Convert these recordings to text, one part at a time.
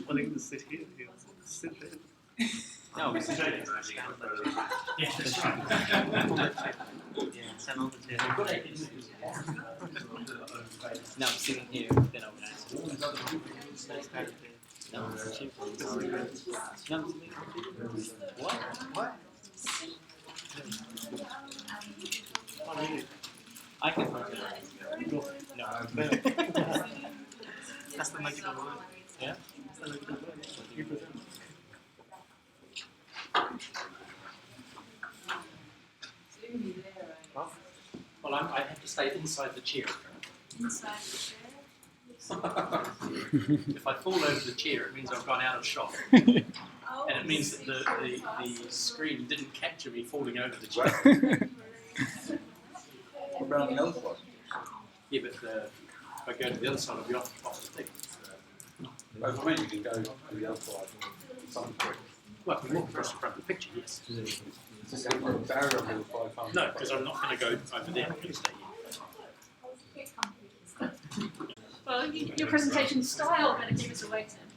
wanting to sit here. He wants to sit there. No, we sit here. Yeah, that's right. Stand on the chair. No, I'm sitting here, then I'm going to no, I'm sitting here. No, I'm sitting here. What? What? Oh, really? I can find it. No. No. That's the magic of the word. Yeah? That's the magic of the word. You present. Well, I have to stay inside the chair. Inside the chair? If I fall over the chair, it means I've gone out of shot. Oh, And it means that the screen didn't capture me falling over the chair. What about on the other side? Yeah, but if I go to the other side, I'll be off the thing. Well, for me, you can go to the other side at some point. Well, I can walk across the front of the picture, yes. It's a barrier of 500. No, because I'm not going to go over there. I'm going to stay here. well, your presentation style better keep us awake then.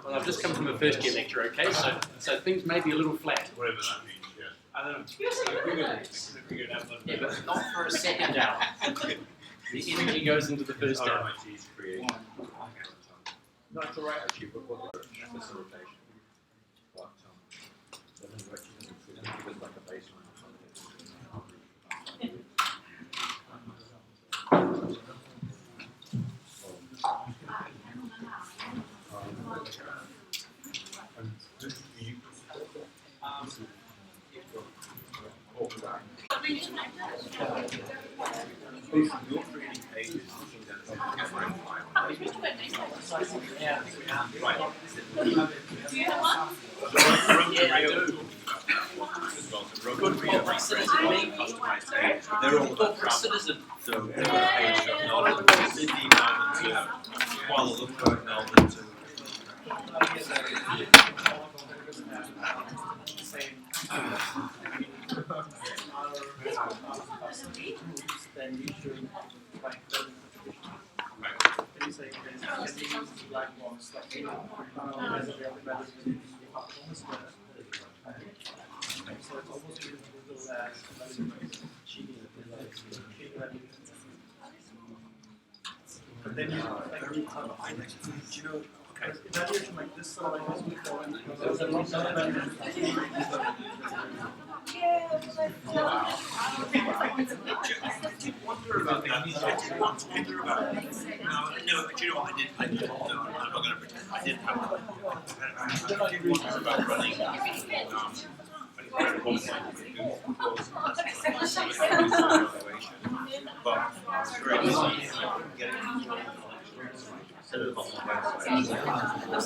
Well, I've just come from a first year lecture, okay? So things may be a little flat. Whatever that means, yeah. I don't know. You're so good. Yeah, but not for a second hour. The energy goes into the first hour. RMIT's creation. No, it's alright actually, but what the facilitation. But, then it's like, give us like a baseline or something. And this is the basically, you're creating pages. Yeah. Right. Do you have one? Yeah, I do. Good for you. They're all Corporate citizen. So they've got a page of Melbourne to Sydney, Melbourne to Kuala Lumpur, Melbourne to. Then you should write the contribution. Can you say can you use the black box like as every other value in the performance letter? So it's almost Google as cheating. But then you very clever. Do you know? Okay. Evaluation like this sort of like before, and there's a lot of evaluation. Wonder about that. Wonder about it. No, do you know what I did? No, I'm not going to pretend. I didn't have that. I did wonder about running. But it's very easy getting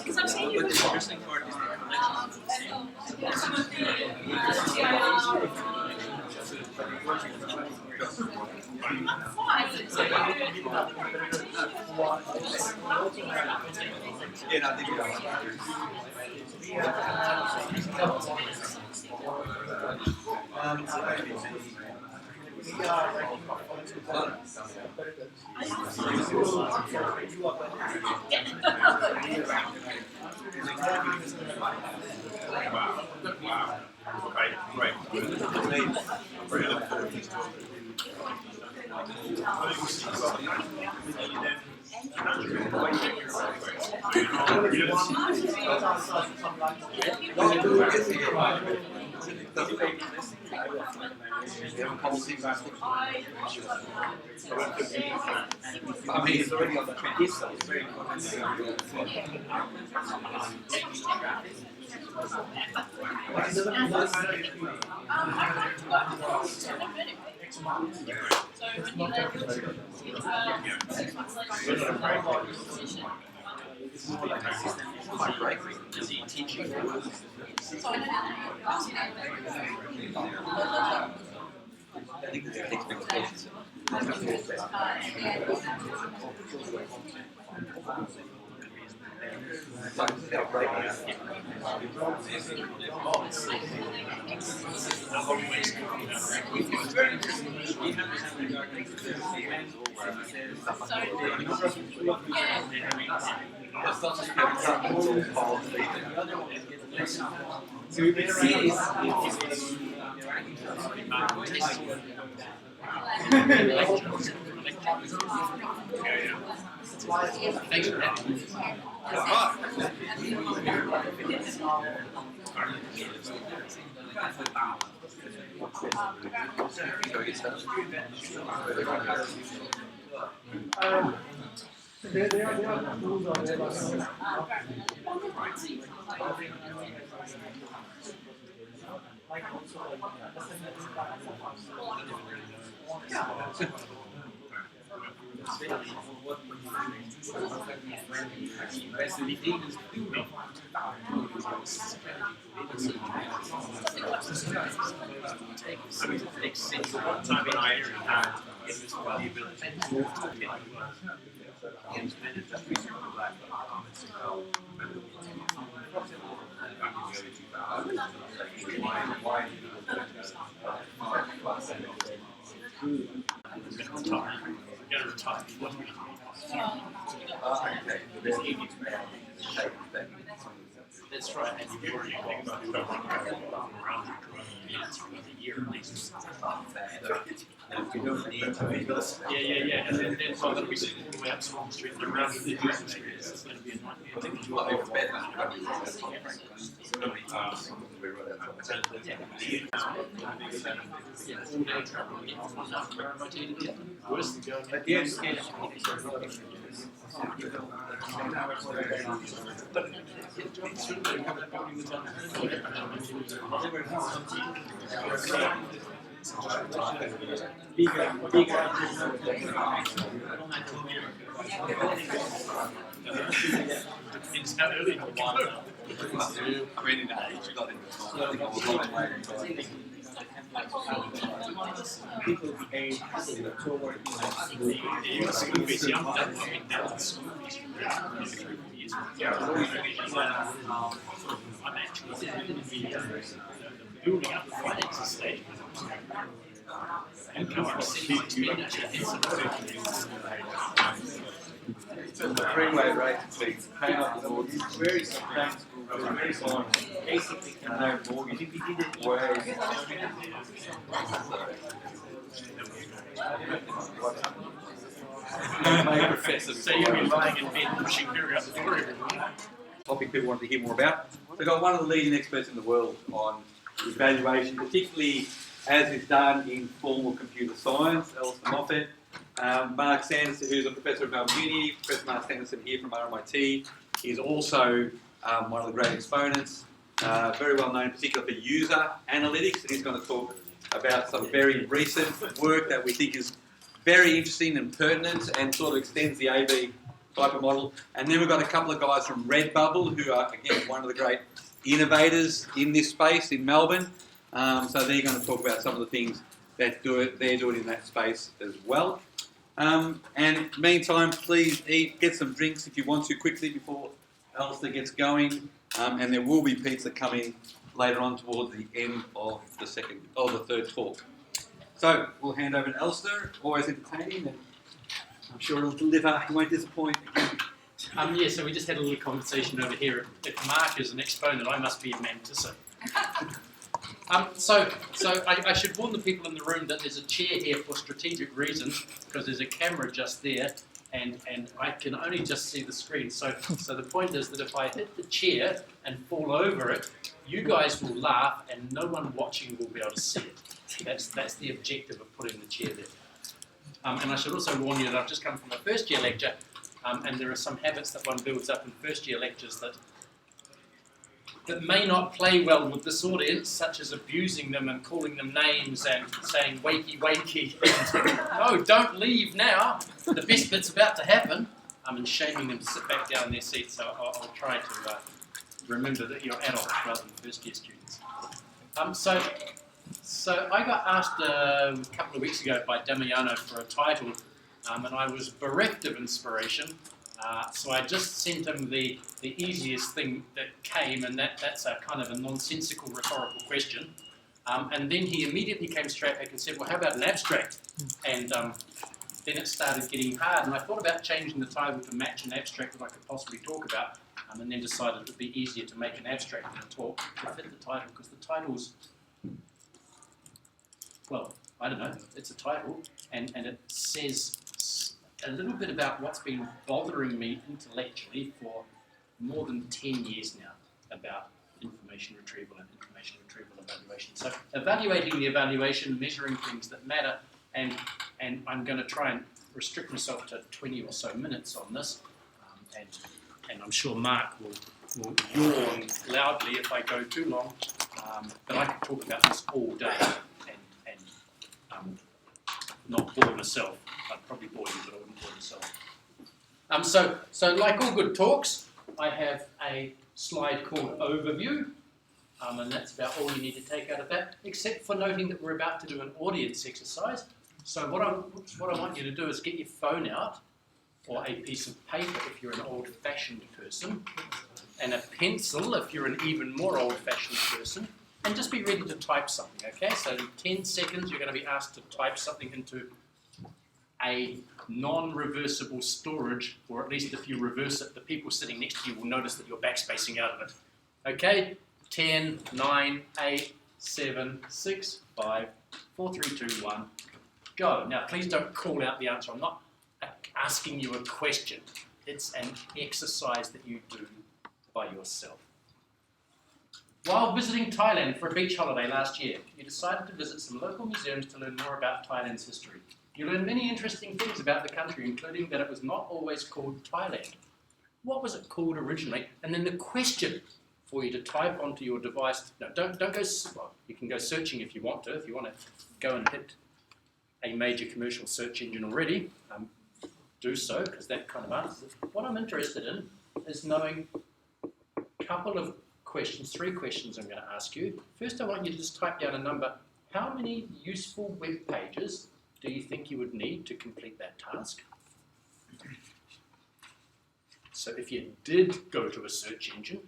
Because I'm seeing you. the interesting part is the yeah, I think Wow. Right. Very look forward to this talk. I mean, it's already on the trend. It's very So when you left, 6 months later, It's more like a system. It's quite great. Is he teaching? so I think there's expectations. So we can see this. Thanks for having me. There are tools out there like That's right, and you've already got around for another year at least. Yeah. And then so I'm going to be sitting all the way up Swan Street and around the Houston Street. It's going to be a nightmare. All day travel to get from one half of RMIT to the other. Worse than going at the end. It's not early. I mean, in that age, you got in the people behave toward I'm actually building up the finances stage. And come expenditure. It's a three-way rate between paying off the mortgage, very substantial, very small, basically no mortgage. If you did it way, My professor, so you'll be lying in bed pushing her out the door every morning. topic people want to hear more about. We've got one of the leading experts in the world on evaluation, particularly as is done in formal computer science, Alistair Moffat. Mark Sanderson, who's a professor at Melbourne Uni, Professor Mark Sanderson here from RMIT, is also one of the great exponents, very well known particularly for user analytics, and he's going to talk about some very recent work that we think is very interesting and pertinent and sort of extends the AB type of model. And then we've got a couple of guys from Redbubble who are, again, one of the great innovators in this space in Melbourne. So they're going to talk about some of the things that they're doing in that space as well. And meantime, please eat, get some drinks if you want to quickly before Alistair gets going. And there will be pizza coming later on towards the end of the third talk. So we'll hand over to Alistair, always entertaining, and I'm sure it'll deliver, he won't disappoint. Yeah, so we just had a little conversation over here. If Mark is an exponent, I must be a mantis. So I should warn the people in the room that there's a chair here for strategic reasons, because there's a camera just there, and I can only just see the screen. So the point is that if I hit the chair and fall over it, you guys will laugh, and no one watching will be able to see it. That's the objective of putting the chair there. And I should also warn you that I've just come from a first year lecture, and there are some habits that one builds up in first year lectures that may not play well with this audience, such as abusing them and calling them names and saying wakey wakey. No, don't leave now. The best bit's about to happen. And shaming them to sit back down in their seats. So I'll try to remember that you're adults rather than first year students. So I got asked a couple of weeks ago by Damiano for a title, and I was bereft of inspiration. So I just sent him the easiest thing that came, and that's a kind of a nonsensical rhetorical question. And then he immediately came straight back and said, well, how about an abstract? And then it started getting hard, and I thought about changing the title to match an abstract that I could possibly talk about, and then decided it would be easier to make an abstract than a talk to fit the title, because the title's, well, I don't know, it's a title, and it says a little bit about what's been bothering me intellectually for more than 10 years now about information retrieval and information retrieval evaluation. So evaluating the evaluation, measuring things that matter, and I'm going to try and restrict myself to 20 or so minutes on this, and I'm sure Mark will yawn loudly if I go too long, but I could talk about this all day and not bore myself. I'd probably bore you, but I wouldn't bore myself. So like all good talks, I have a slide called Overview, and that's about all you need to take out of that, except for noting that we're about to do an audience exercise. So what I want you to do is get your phone out, or a piece of paper if you're an old-fashioned person, and a pencil if you're an even more old-fashioned person, and just be ready to type something, okay? So in 10 seconds you're going to be asked to type something into a non-reversible storage, or at least if you reverse it, the people sitting next to you will notice that you're backspacing out of it. Okay? 10, 9, 8, 7, 6, 5, 4, 3, 2, 1, go. Now please don't call out the answer. I'm not asking you a question. It's an exercise that you do by yourself. While visiting Thailand for a beach holiday last year, you decided to visit some local museums to learn more about Thailand's history. You learned many interesting things about the country, including that it was not always called Thailand. What was it called originally? And then the question for you to type onto your device. No, don't go, well, you can go searching if you want to. If you want to go and hit a major commercial search engine already, do so, because that kind of answers it. What I'm interested in is knowing a couple of questions, 3 questions I'm going to ask you. First, I want you to just type down a number. How many useful web pages do you think you would need to complete that task? So if you did go to a search engine,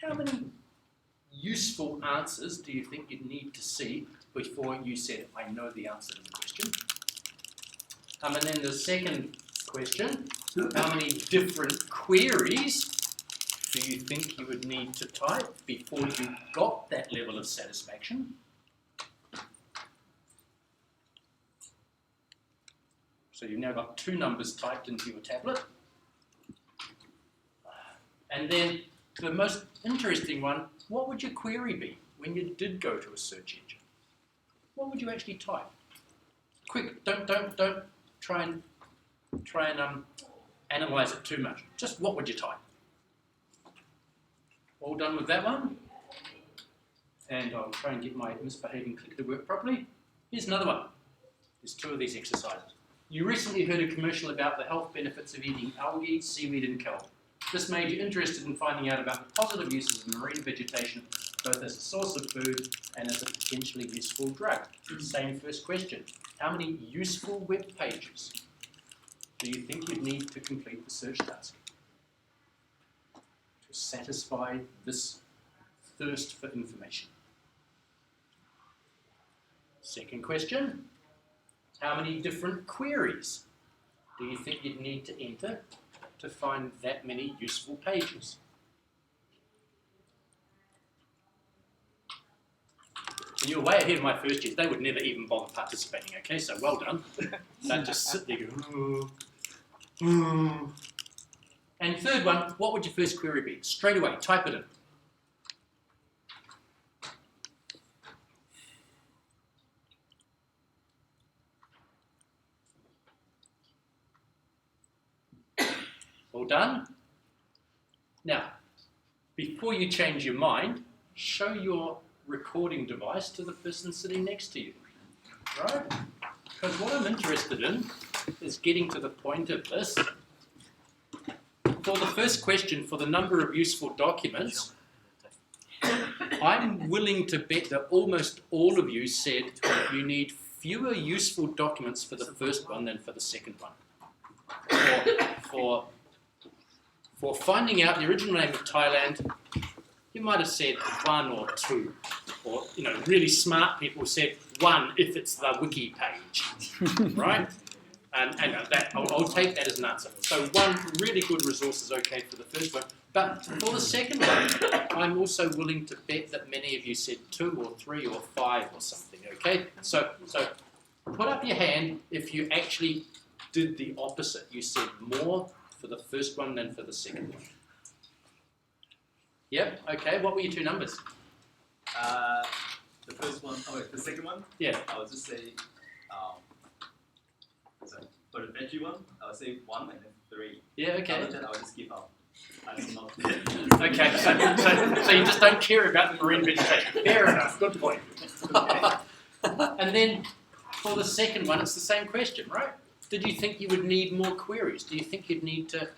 how many useful answers do you think you'd need to see before you said, I know the answer to the question? And then the second question, how many different queries do you think you would need to type before you got that level of satisfaction? So you've now got 2 numbers typed into your tablet. And then the most interesting one, what would your query be when you did go to a search engine? What would you actually type? Quick, don't try and analyze it too much. Just what would you type? All done with that one? And I'll try and get my misbehaving clicker to work properly. Here's another one. There's 2 of these exercises. You recently heard a commercial about the health benefits of eating algae, seaweed and kelp. This made you interested in finding out about the positive uses of marine vegetation, both as a source of food and as a potentially useful drug. Same first question. How many useful web pages do you think you'd need to complete the search task to satisfy this thirst for information? Second question. How many different queries do you think you'd need to enter to find that many useful pages? So you're way ahead of my first years. They would never even bother participating, okay? So well done. They'd just sit there going, And third one, what would your first query be? Straight away, type it in. All done? Now, before you change your mind, show your recording device to the person sitting next to you, right? Because what I'm interested in is getting to the point of this. For the first question, for the number of useful documents, I'm willing to bet that almost all of you said you need fewer useful documents for the first one than for the second one. For finding out the original name of Thailand, you might have said 1 or 2. Or, really smart people said 1 if it's the wiki page, right? And that, I'll take that as an answer. So one really good resource is okay for the first one. But for the second one, I'm also willing to bet that many of you said 2 or 3 or 5 or something, okay? So put up your hand if you actually did the opposite. You said more for the first one than for the second one. Yep, okay, what were your 2 numbers? The first one, the second one? Yeah. I would just say, sorry, for the veggie one, I would say 1 and then 3. Yeah, okay. Other than I would just give up. I'm not Okay, so you just don't care about the marine vegetation. Fair enough, good point. And then for the second one, it's the same question, right? Did you think you would need more queries? Do you think you'd need to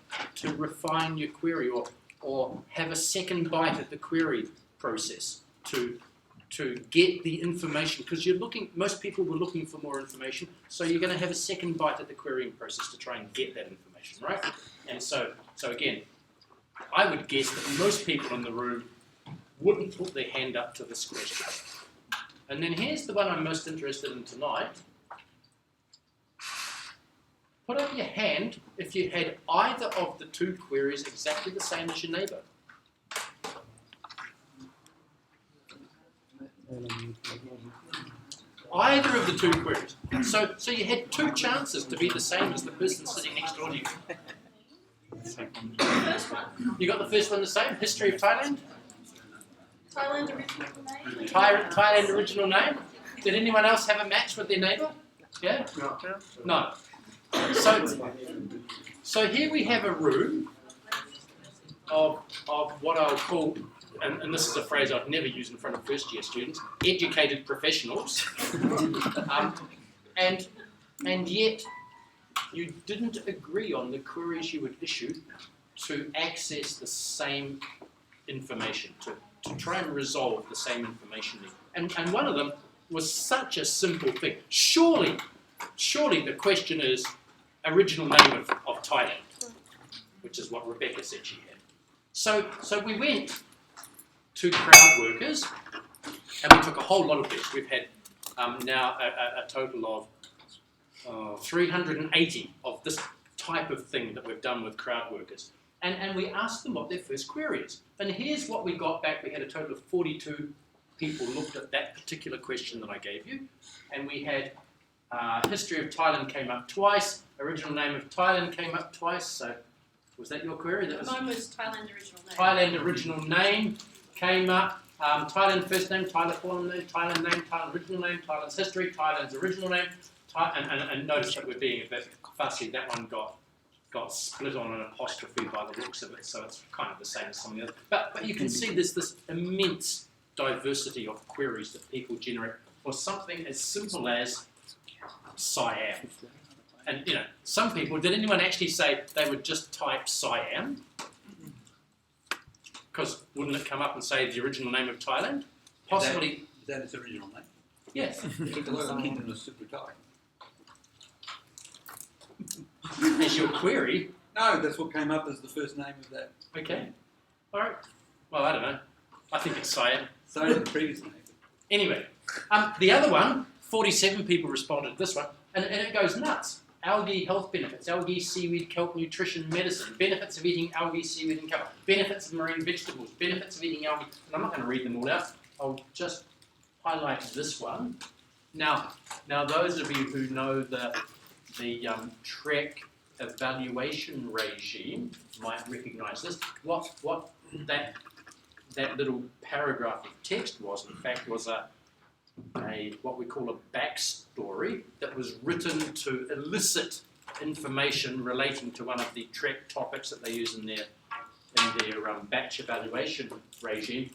refine your query or have a second bite at the query process to get the information? Because most people were looking for more information, so you're going to have a second bite at the querying process to try and get that information, right? And so again, I would guess that most people in the room wouldn't put their hand up to this question. And then here's the one I'm most interested in tonight. Put up your hand if you had either of the 2 queries exactly the same as your neighbour. Either of the 2 queries. So you had 2 chances to be the same as the person sitting next door to you. First one. You got the first one the same? History of Thailand? Thailand original name. Thailand original name? Did anyone else have a match with their neighbour? Yeah? No. So here we have a room of what I'll call, and this is a phrase I've never used in front of first year students, educated professionals. And yet you didn't agree on the queries you would issue to access the same information, to try and resolve the same information need. And one of them was such a simple thing. Surely the question is original name of Thailand, which is what Rebecca said she had. So we went to crowd workers and we took a whole lot of these. We've had now a total of 380 of this type of thing that we've done with crowd workers. And we asked them what their first query is. And here's what we got back. We had a total of 42 people looked at that particular question that I gave you. And we had history of Thailand came up twice. Original name of Thailand came up twice. So was that your query? That was Mine was Thailand original name. Thailand original name came up. Thailand first name, Thailand form name, Thailand original name, Thailand's history, Thailand's original name. And notice that we're being a bit fussy. That one got split on an apostrophe by the looks of it, so it's kind of the same as some of the others. But you can see there's this immense diversity of queries that people generate for something as simple as Siam. And some people, did anyone actually say they would just type Siam? Because wouldn't it come up and say the original name of Thailand? Possibly. Is that its original name? Yes. Kingdom of Super Thai. As your query. No, that's what came up as the first name of that. Okay. All right. Well, I don't know. I think it's Siam. So did the previous name. Anyway, the other one, 47 people responded to this one, and it goes nuts. Algae health benefits, algae, seaweed, kelp, nutrition, medicine, benefits of eating algae, seaweed and kelp, benefits of marine vegetables, benefits of eating algae, and I'm not going to read them all out. I'll just highlight this one. Now those of you who know the TREC evaluation regime might recognise this. What that little paragraph of text was, in fact, was a what we call a backstory that was written to elicit information relating to one of the TREC topics that they use in their batch evaluation regime.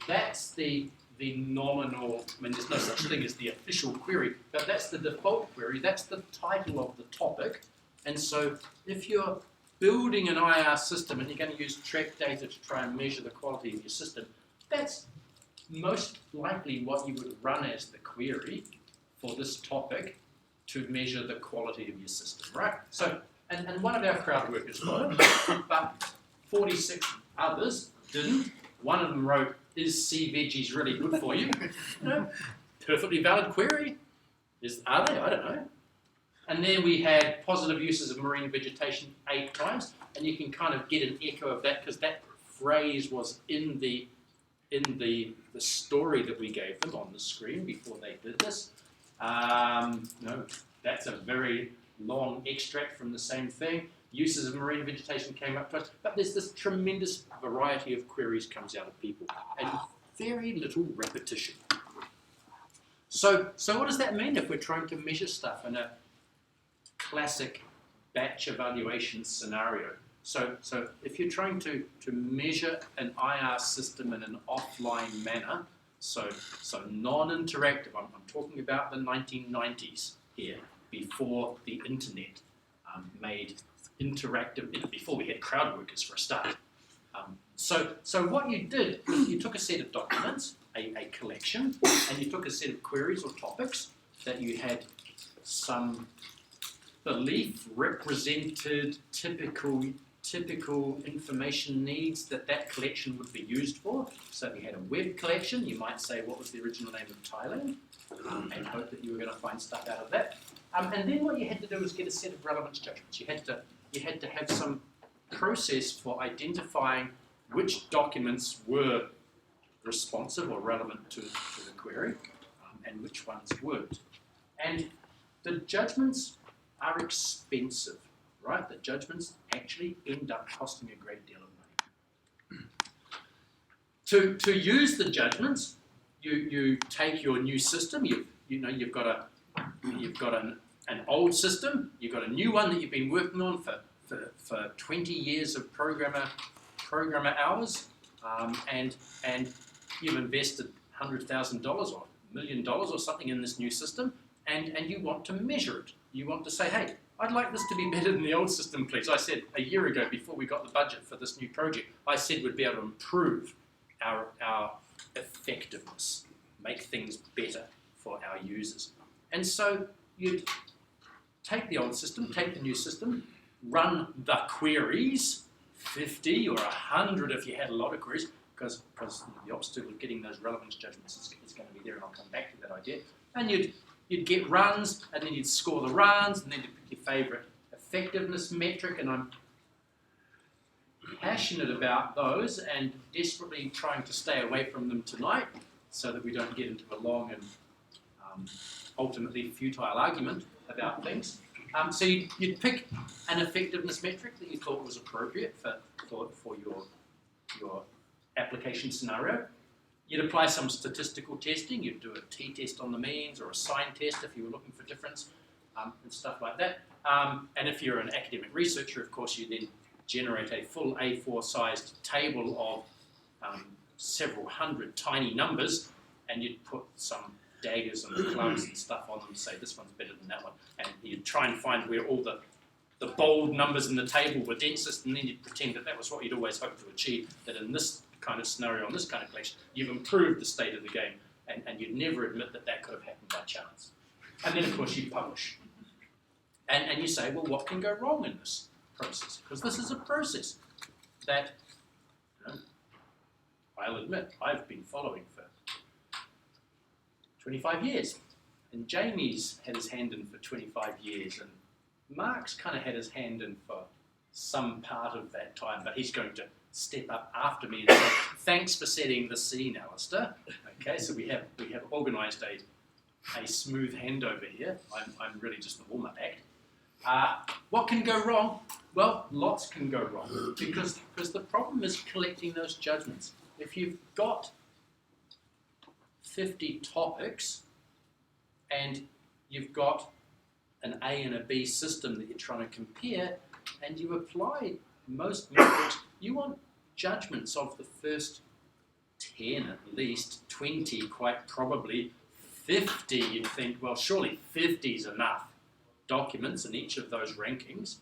That's the nominal, I mean, there's no such thing as the official query, but that's the default query, that's the title of the topic. And so if you're building an IR system and you're going to use TREC data to try and measure the quality of your system, that's most likely what you would run as the query for this topic to measure the quality of your system, right? So, and one of our crowd workers got it, but 46 others didn't. One of them wrote, "Is sea veggies really good for you?" Perfectly valid query. Are they? I don't know. And then we had positive uses of marine vegetation 8 times, and you can kind of get an echo of that because that phrase was in the story that we gave them on the screen before they did this. No, that's a very long extract from the same thing. Uses of marine vegetation came up twice, but there's this tremendous variety of queries comes out of people, and very little repetition. So what does that mean if we're trying to measure stuff in a classic batch evaluation scenario? So if you're trying to measure an IR system in an offline manner, so non-interactive, I'm talking about the 1990s here, before the internet made interactive, before we had crowd workers for a start. So what you did, you took a set of documents, a collection, and you took a set of queries or topics that you had some belief represented typical information needs that collection would be used for. So if you had a web collection, you might say what was the original name of Thailand, and hope that you were going to find stuff out of that. And then what you had to do was get a set of relevance judgments. You had to have some process for identifying which documents were responsive or relevant to the query, and which ones weren't. And the judgments are expensive, right? The judgments actually end up costing a great deal of money. To use the judgments, you take your new system. You've got an old system. You've got a new one that you've been working on for 20 years of programmer hours, and you've invested $100,000 or $1 million or something in this new system, and you want to measure it. You want to say, hey, I'd like this to be better than the old system, please. I said a year ago, before we got the budget for this new project, I said we'd be able to improve our effectiveness, make things better for our users. And so you'd take the old system, take the new system, run the queries, 50 or 100 if you had a lot of queries, because the obstacle of getting those relevance judgments is going to be there, and I'll come back to that idea. And you'd get runs, and then you'd score the runs, and then you'd pick your favourite effectiveness metric, and I'm passionate about those and desperately trying to stay away from them tonight so that we don't get into a long and ultimately futile argument about things. So you'd pick an effectiveness metric that you thought was appropriate for your application scenario. You'd apply some statistical testing. You'd do a t-test on the means or a sign test if you were looking for difference, and stuff like that. And if you're an academic researcher, of course, you then generate a full A4-sized table of several hundred tiny numbers, and you'd put some daggers and clubs and stuff on them and say this one's better than that one. And you'd try and find where all the bold numbers in the table were densest, and then you'd pretend that was what you'd always hoped to achieve, that in this kind of scenario, on this kind of collection, you've improved the state of the game, and you'd never admit that could have happened by chance. And then, of course, you publish. And you say, well, what can go wrong in this process? Because this is a process that, I'll admit, I've been following for 25 years. And Jamie's had his hand in for 25 years, and Mark's kind of had his hand in for some part of that time, but he's going to step up after me and say, thanks for setting the scene, Alistair. Okay, so we have organised a smooth handover here. I'm really just the warm-up act. What can go wrong? Well, lots can go wrong, because the problem is collecting those judgments. If you've got 50 topics and you've got an A and a B system that you're trying to compare, and you apply most metrics, you want judgments of the first 10 at least, 20 quite probably, 50 you'd think, well, surely 50 is enough documents in each of those rankings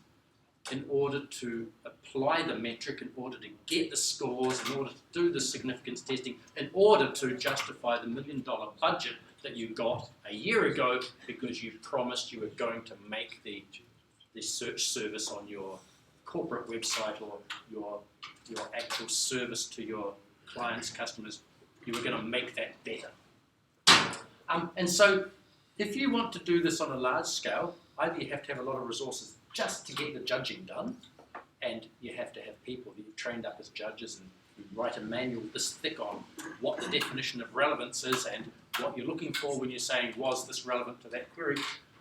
in order to apply the metric, in order to get the scores, in order to do the significance testing, in order to justify the $1 million budget that you got a year ago because you promised you were going to make the search service on your corporate website or your actual service to your clients, customers, you were going to make that better. And so if you want to do this on a large scale, either you have to have a lot of resources just to get the judging done, and you have to have people that you've trained up as judges and you write a manual this thick on what the definition of relevance is and what you're looking for when you're saying, was this relevant to that query?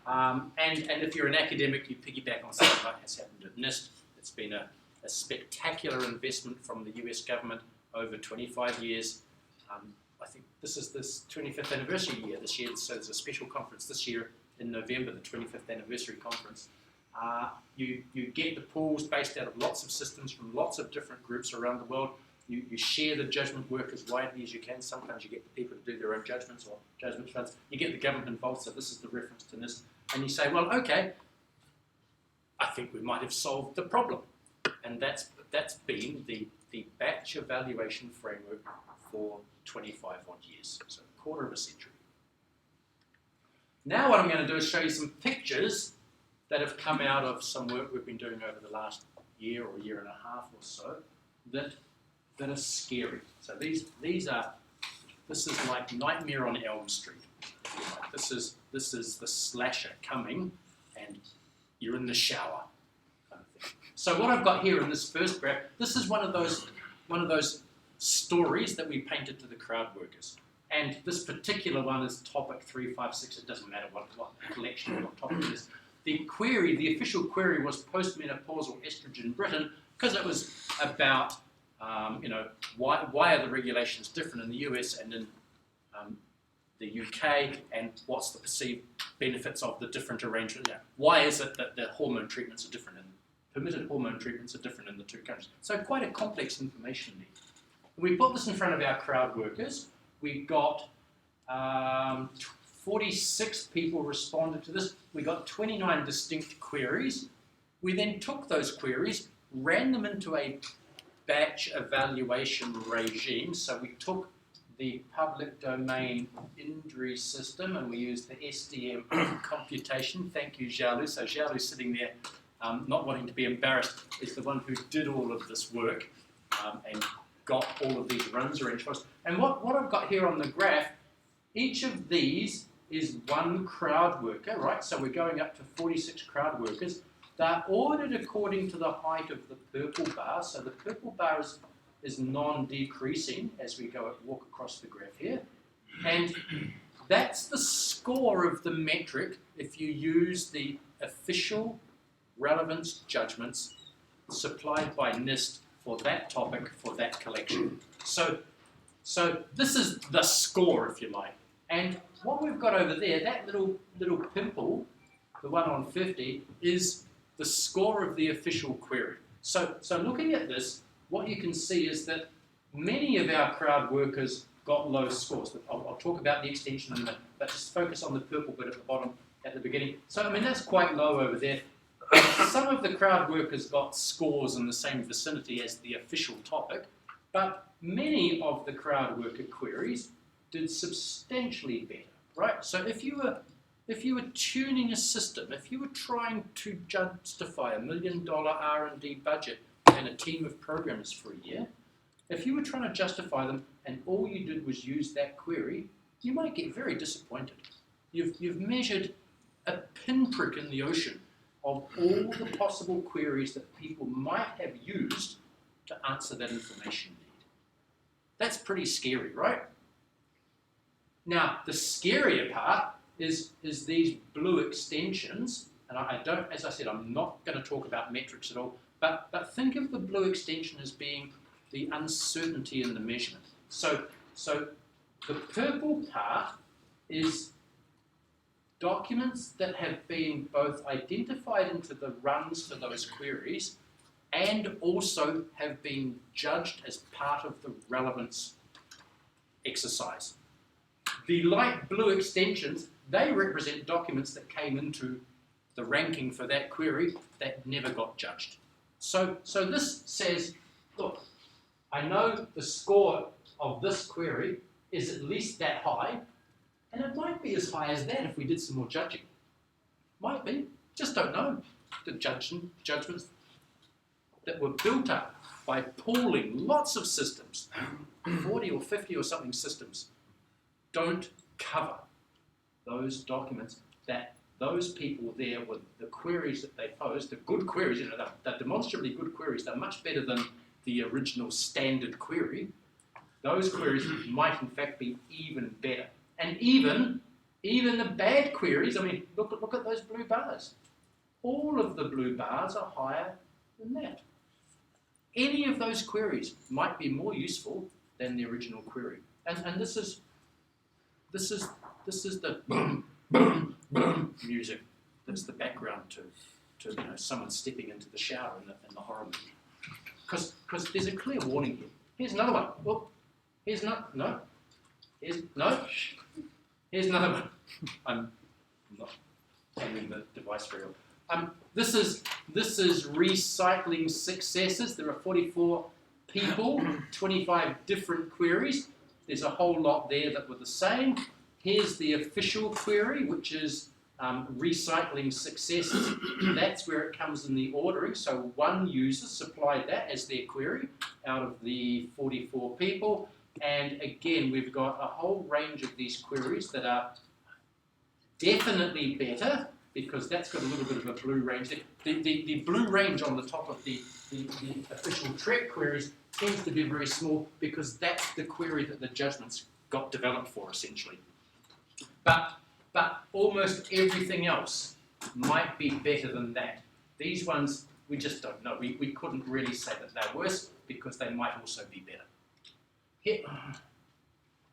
And if you're an academic, you piggyback on something like has happened at NIST. It's been a spectacular investment from the US government over 25 years. I think this is this 25th anniversary year this year, so there's a special conference this year in November, the 25th anniversary conference. You get the pools based out of lots of systems from lots of different groups around the world. You share the judgment work as widely as you can. Sometimes you get the people to do their own judgments or judgment funds. You get the government involved, so this is the reference to NIST. And you say, well, okay, I think we might have solved the problem. And that's been the batch evaluation framework for 25 odd years, so a quarter of a century. Now what I'm going to do is show you some pictures that have come out of some work we've been doing over the last year or year and a half or so that are scary. So this is like Nightmare on Elm Street. This is the slasher coming and you're in the shower kind of thing. So what I've got here in this first graph, this is one of those stories that we painted to the crowd workers. And this particular one is topic 356. It doesn't matter what collection or what topic it is. The official query was postmenopausal estrogen in Britain because it was about why are the regulations different in the US and in the UK, and what's the perceived benefits of the different arrangements? Why is it that the hormone treatments are different and permitted hormone treatments are different in the two countries? So quite a complex information need. We put this in front of our crowd workers. We got 46 people responded to this. We got 29 distinct queries. We then took those queries, ran them into a batch evaluation regime. So we took the public domain injury system and we used the SDM computation. Thank you, Xiaolu. So Xiaolu's sitting there not wanting to be embarrassed, is the one who did all of this work and got all of these runs arranged for us. And what I've got here on the graph, each of these is one crowd worker, right? So we're going up to 46 crowd workers. They're ordered according to the height of the purple bar. So the purple bar is non-decreasing as we walk across the graph here. And that's the score of the metric if you use the official relevance judgments supplied by NIST for that topic, for that collection. So this is the score, if you like. And what we've got over there, that little pimple, the one on 50, is the score of the official query. So looking at this, what you can see is that many of our crowd workers got low scores. I'll talk about the extension in a minute, but just focus on the purple bit at the bottom, at the beginning. So, I mean, that's quite low over there. Some of the crowd workers got scores in the same vicinity as the official topic, but many of the crowd worker queries did substantially better, right? So if you were tuning a system, if you were trying to justify $1 million R&D budget and a team of programmers for a year, if you were trying to justify them and all you did was use that query, you might get very disappointed. You've measured a pinprick in the ocean of all the possible queries that people might have used to answer that information need. That's pretty scary, right? Now, the scarier part is these blue extensions, and I don't, as I said, I'm not going to talk about metrics at all, but think of the blue extension as being the uncertainty in the measurement. So the purple part is documents that have been both identified into the runs for those queries and also have been judged as part of the relevance exercise. The light blue extensions, they represent documents that came into the ranking for that query that never got judged. So this says, look, I know the score of this query is at least that high, and it might be as high as that if we did some more judging. Might be, just don't know. The judgments that were built up by pooling lots of systems, 40 or 50 or something systems, don't cover those documents that those people there with the queries that they posed, the good queries, you know, they're demonstrably good queries, they're much better than the original standard query. Those queries might in fact be even better. And even the bad queries, I mean, look at those blue bars. All of the blue bars are higher than that. Any of those queries might be more useful than the original query. And this is the boom, boom, boom music that's the background to you know, someone stepping into the shower in the horror movie. Because there's a clear warning here. Here's another one. Oh, here's no. Here's another one. I'm not handling the device very well. This is recycling successes. There are 44 people, 25 different queries. There's a whole lot there that were the same. Here's the official query, which is recycling successes. That's where it comes in the ordering. So one user supplied that as their query out of the 44 people. And again, we've got a whole range of these queries that are definitely better, because that's got a little bit of a blue range there. The blue range on the top of the official Trek queries tends to be very small, because that's the query that the judgments got developed for, essentially. But almost everything else might be better than that. These ones, we just don't know. We couldn't really say that they're worse, because they might also be better.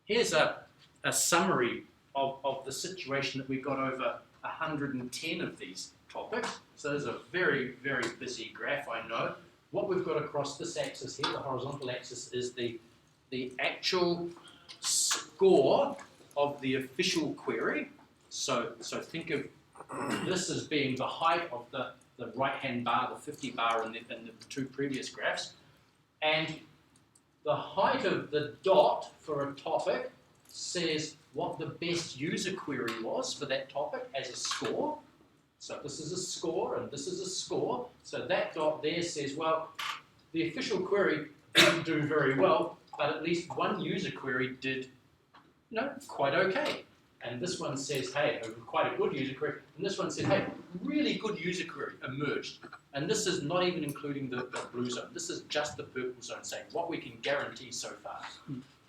Here's a summary of the situation that we've got over 110 of these topics. So there's a very, very busy graph, I know. What we've got across this axis here, the horizontal axis, is the actual score of the official query. So think of this as being the height of the right-hand bar, the 50 bar in the two previous graphs. And the height of the dot for a topic says what the best user query was for that topic as a score. So this is a score and this is a score. So that dot there says, well, the official query didn't do very well, but at least one user query did, you know, quite okay. And this one says, hey, quite a good user query. And this one said, hey, really good user query emerged. And this is not even including the blue zone. This is just the purple zone saying what we can guarantee so far.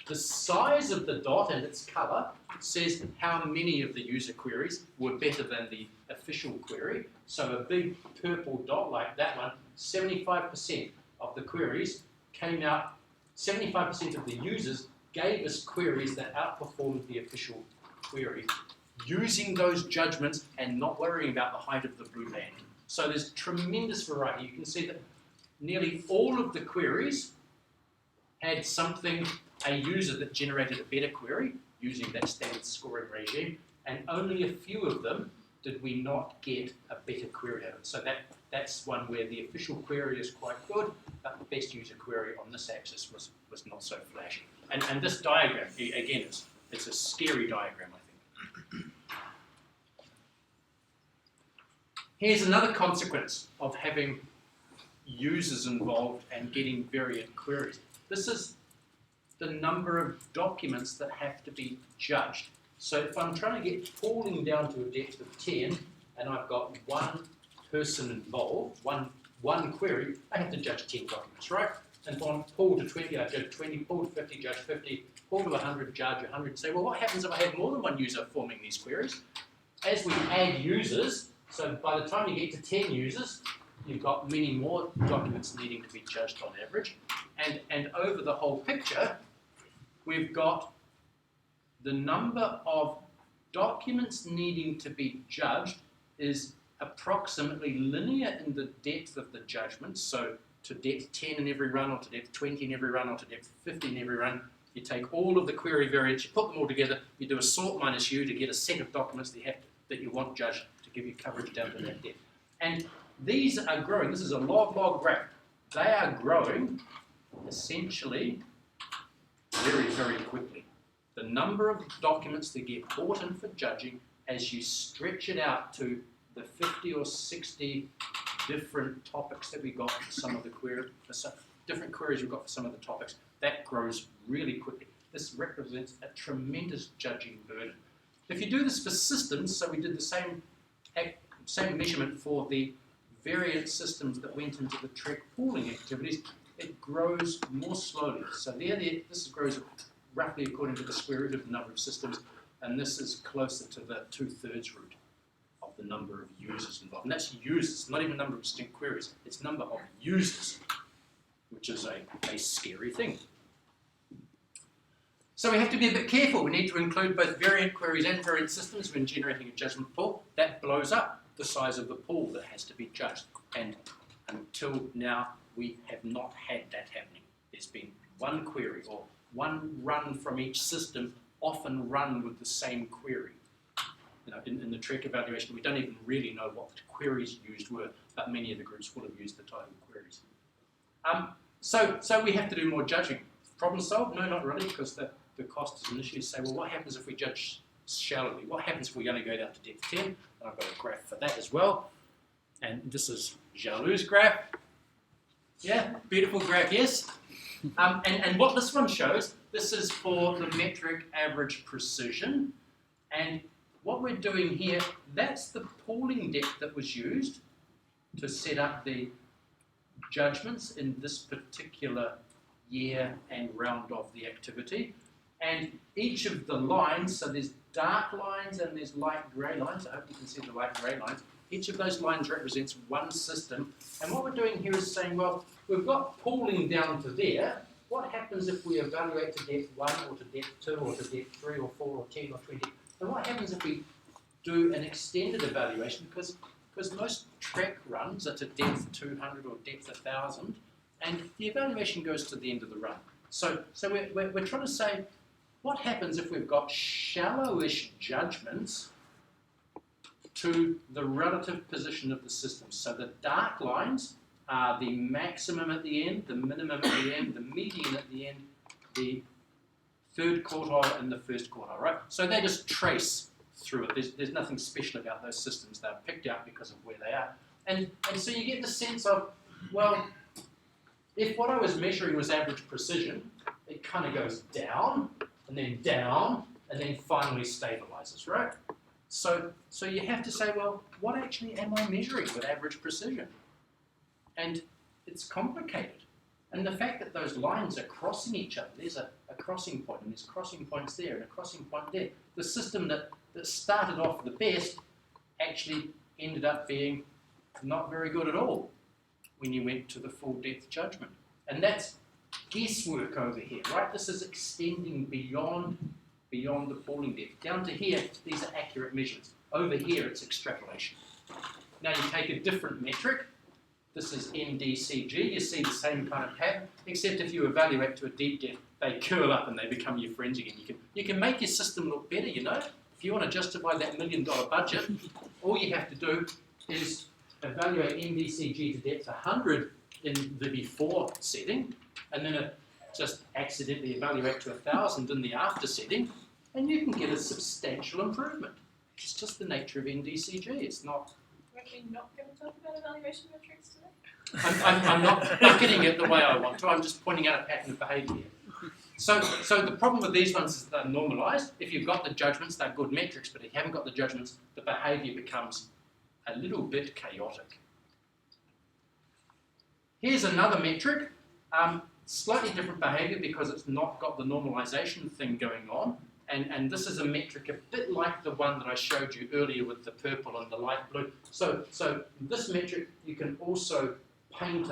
The size of the dot and its colour says how many of the user queries were better than the official query. So a big purple dot like that one, 75% of the queries came out, 75% of the users gave us queries that outperformed the official query, using those judgments and not worrying about the height of the blue band. So there's tremendous variety. You can see that nearly all of the queries had something, a user that generated a better query using that standard scoring regime, and only a few of them did we not get a better query out of it. So that's one where the official query is quite good, but the best user query on this axis was not so flashy. And this diagram, again, it's a scary diagram, I think. Here's another consequence of having users involved and getting variant queries. This is the number of documents that have to be judged. So if I'm trying to get pooling down to a depth of 10, and I've got one person involved, one query, I have to judge 10 documents, right? And if I'm pooled to 20, I judge 20, pooled to 50, judge 50, pooled to 100, judge 100. Say, well, what happens if I have more than one user forming these queries? As we add users, so by the time you get to 10 users, you've got many more documents needing to be judged on average. And over the whole picture, we've got the number of documents needing to be judged is approximately linear in the depth of the judgment. So to depth 10 in every run, or to depth 20 in every run, or to depth 50 in every run, you take all of the query variants, you put them all together, you do a sort minus u to get a set of documents that you want judged to give you coverage down to that depth. And these are growing. This is a log graph. They are growing essentially very, very quickly. The number of documents that get brought in for judging, as you stretch it out to the 50 or 60 different topics that we got for some of the different queries we've got for some of the topics, that grows really quickly. This represents a tremendous judging burden. If you do this for systems, so we did the same same measurement for the variance systems that went into the Trek pooling activities, it grows more slowly. So this grows roughly according to the square root of the number of systems, and this is closer to the 2/3 root of the number of users involved. And that's users, not even number of distinct queries, it's number of users, which is a scary thing. So we have to be a bit careful. We need to include both variant queries and variant systems when generating a judgment pool. That blows up the size of the pool that has to be judged. And until now, we have not had that happening. There's been one query or one run from each system, often run with the same query. You know, in the Trek evaluation, we don't even really know what the queries used were, but many of the groups will have used the title queries. So we have to do more judging. Problem solved? No, not really, because the cost is an issue. Say, well, what happens if we judge shallowly? What happens if we only go down to depth 10? And I've got a graph for that as well. And this is Jalou's graph. Yeah, beautiful graph, yes. And what this one shows, this is for the metric average precision. And what we're doing here, that's the pooling depth that was used to set up the judgments in this particular year and round of the activity. And each of the lines, so there's dark lines and there's light grey lines. I hope you can see the light grey lines. Each of those lines represents one system. And what we're doing here is saying, well, we've got pooling down to there. What happens if we evaluate to depth 1 or to depth 2 or to depth 3 or 4 or 10 or 20? And what happens if we do an extended evaluation? Because most Trek runs are to depth 200 or depth 1,000, and the evaluation goes to the end of the run. So we're trying to say, what happens if we've got shallowish judgments to the relative position of the system? So the dark lines are the maximum at the end, the minimum at the end, the median at the end, the third quartile and the first quartile, right? So they just trace through it. There's nothing special about those systems. They're picked out because of where they are. And so you get the sense of, well, if what I was measuring was average precision, it kind of goes down, and then finally stabilizes, right? So you have to say, well, what actually am I measuring with average precision? And it's complicated. And the fact that those lines are crossing each other, there's a crossing point, and there's crossing points there, and a crossing point there. The system that started off the best actually ended up being not very good at all when you went to the full depth judgment. And that's guesswork over here, right? This is extending beyond the pooling depth. Down to here, these are accurate measures. Over here, it's extrapolation. Now you take a different metric. This is MDCG. You see the same kind of pattern, except if you evaluate to a deep depth, they curl up and they become your friends again. You can make your system look better, you know. If you want to justify that $1 million budget, all you have to do is evaluate MDCG to depth 100 in the before setting, and then just accidentally evaluate to 1,000 in the after setting, and you can get a substantial improvement. It's just the nature of MDCG. It's not. Are we not going to talk about evaluation metrics today? I'm not getting it the way I want to. I'm just pointing out a pattern of behaviour here. So the problem with these ones is they're normalised. If you've got the judgments, they're good metrics, but if you haven't got the judgments, the behaviour becomes a little bit chaotic. Here's another metric. Slightly different behaviour because it's not got the normalisation thing going on. And this is a metric a bit like the one that I showed you earlier with the purple and the light blue. So this metric, you can also paint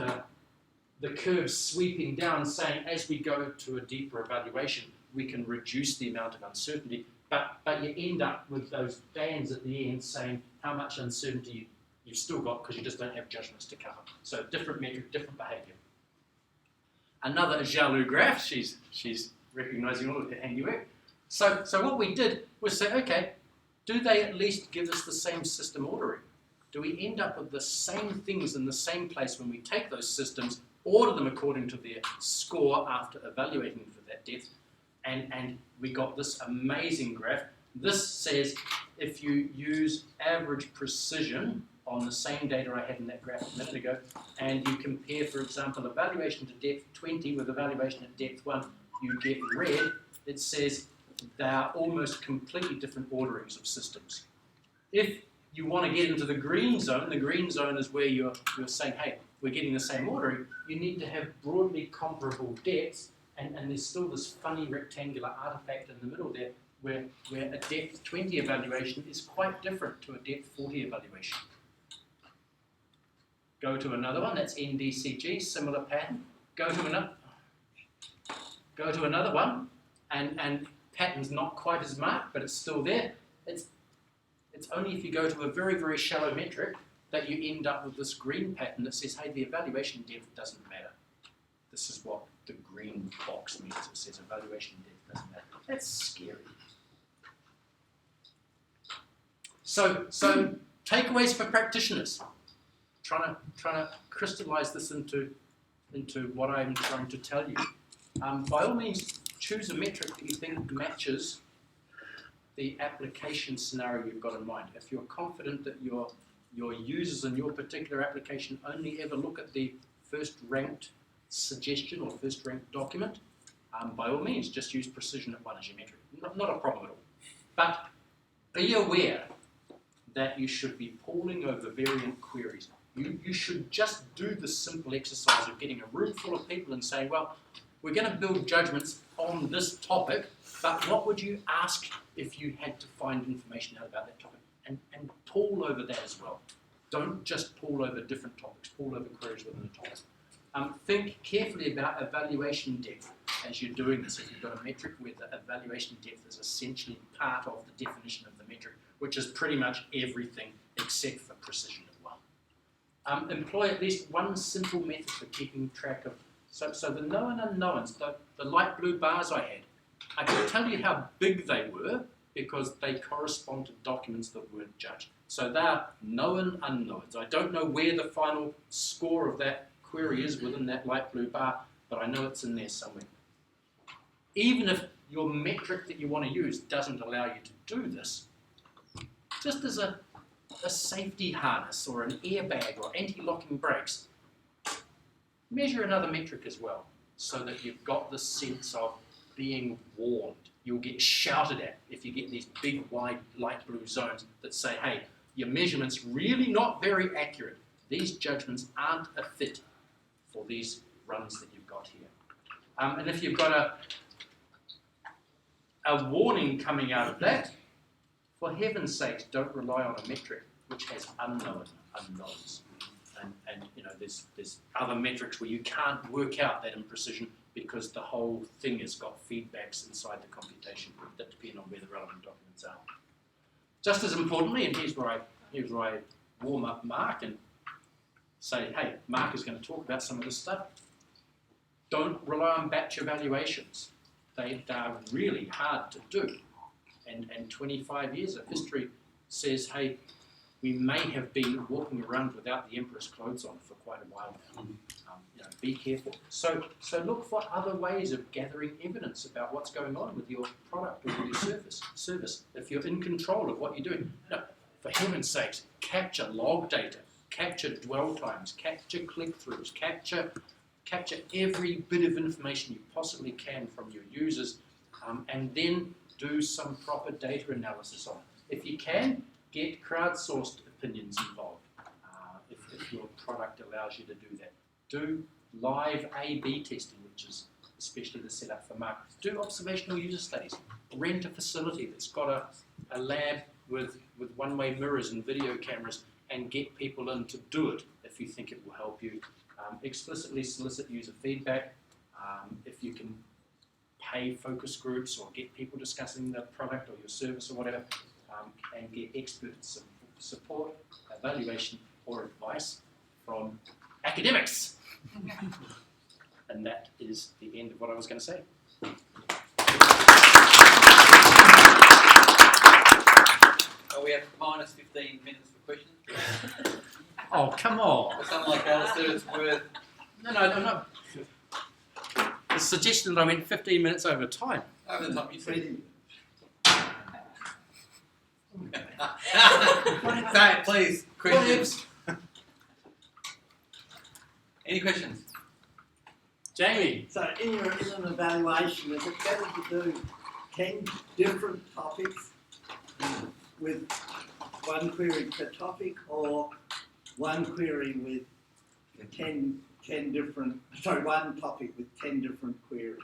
the curve sweeping down, saying as we go to a deeper evaluation, we can reduce the amount of uncertainty. But you end up with those bands at the end saying how much uncertainty you've still got because you just don't have judgments to cover. So different metric, different behaviour. Another Jalou graph. She's recognising all of her handiwork. So what we did was say, okay, do they at least give us the same system ordering? Do we end up with the same things in the same place when we take those systems, order them according to their score after evaluating for that depth? And we got this amazing graph. This says if you use average precision on the same data I had in that graph a minute ago, and you compare, for example, evaluation to depth 20 with evaluation at depth 1, you get red. It says they are almost completely different orderings of systems. If you want to get into the green zone. The green zone is where you're saying, hey, we're getting the same ordering. You need to have broadly comparable depths, and there's still this funny rectangular artifact in the middle there where a depth 20 evaluation is quite different to a depth 40 evaluation. Go to another one, that's NDCG, similar pattern. Go to another one, and pattern's not quite as marked, but it's still there. It's only if you go to a very, very shallow metric that you end up with this green pattern that says, hey, the evaluation depth doesn't matter. This is what the green box means. It says evaluation depth doesn't matter. That's scary. So takeaways for practitioners. Trying to crystallize this into what I'm trying to tell you. By all means, choose a metric that you think matches the application scenario you've got in mind. If you're confident that your users in your particular application only ever look at the first ranked suggestion or first ranked document, by all means, just use precision at 1 as your metric. Not a problem at all. But be aware that you should be pooling over variant queries. You should just do the simple exercise of getting a room full of people and saying, well, we're going to build judgments on this topic, but what would you ask if you had to find information out about that topic? And pool over that as well. Don't just pool over different topics, pool over queries within the topic. Think carefully about evaluation depth as you're doing this. If you've got a metric where the evaluation depth is essentially part of the definition of the metric, which is pretty much everything except for precision of 1. Employ at least one simple method for keeping track of. So the known unknowns, the light blue bars I had, I can tell you how big they were because they correspond to documents that weren't judged. So they are known unknowns. I don't know where the final score of that query is within that light blue bar, but I know it's in there somewhere. Even if your metric that you want to use doesn't allow you to do this, just as a safety harness or an airbag or anti-locking brakes, measure another metric as well so that you've got the sense of being warned. You'll get shouted at if you get these big, wide, light blue zones that say, hey, your measurement's really not very accurate. These judgments aren't a fit for these runs that you've got here. And if you've got a warning coming out of that, for heaven's sakes, don't rely on a metric which has unknown unknowns. And you know, there's other metrics where you can't work out that imprecision because the whole thing has got feedbacks inside the computation that depend on where the relevant documents are. Just as importantly, and here's where I warm up Mark and say, hey, Mark is going to talk about some of this stuff. Don't rely on batch evaluations. They are really hard to do. And 25 years of history says, hey, we may have been walking around without the emperor's clothes on for quite a while now. You know, be careful. So look for other ways of gathering evidence about what's going on with your product or with your service. If you're in control of what you're doing, no, for heaven's sakes, capture log data, capture dwell times, capture click-throughs, capture every bit of information you possibly can from your users, and then do some proper data analysis on it. If you can, get crowdsourced opinions involved, if your product allows you to do that. Do live A/B testing, which is especially the setup for Mark. Do observational user studies. Rent a facility that's got a lab with one-way mirrors and video cameras and get people in to do it if you think it will help you. Explicitly solicit user feedback. If you can pay focus groups or get people discussing the product or your service or whatever, and get expert support, evaluation, or advice from academics. And that is the end of what I was going to say. Are we at minus 15 minutes for questions? Oh, come on. For someone like Alistair, it's worth... No, I'm not. The suggestion that I went 15 minutes over time. Over the top, you said. Please, questions. Any questions? Jamie. So in an evaluation, is it better to do 10 different topics with one query per topic, or one query with 10 different, sorry, one topic with 10 different queries?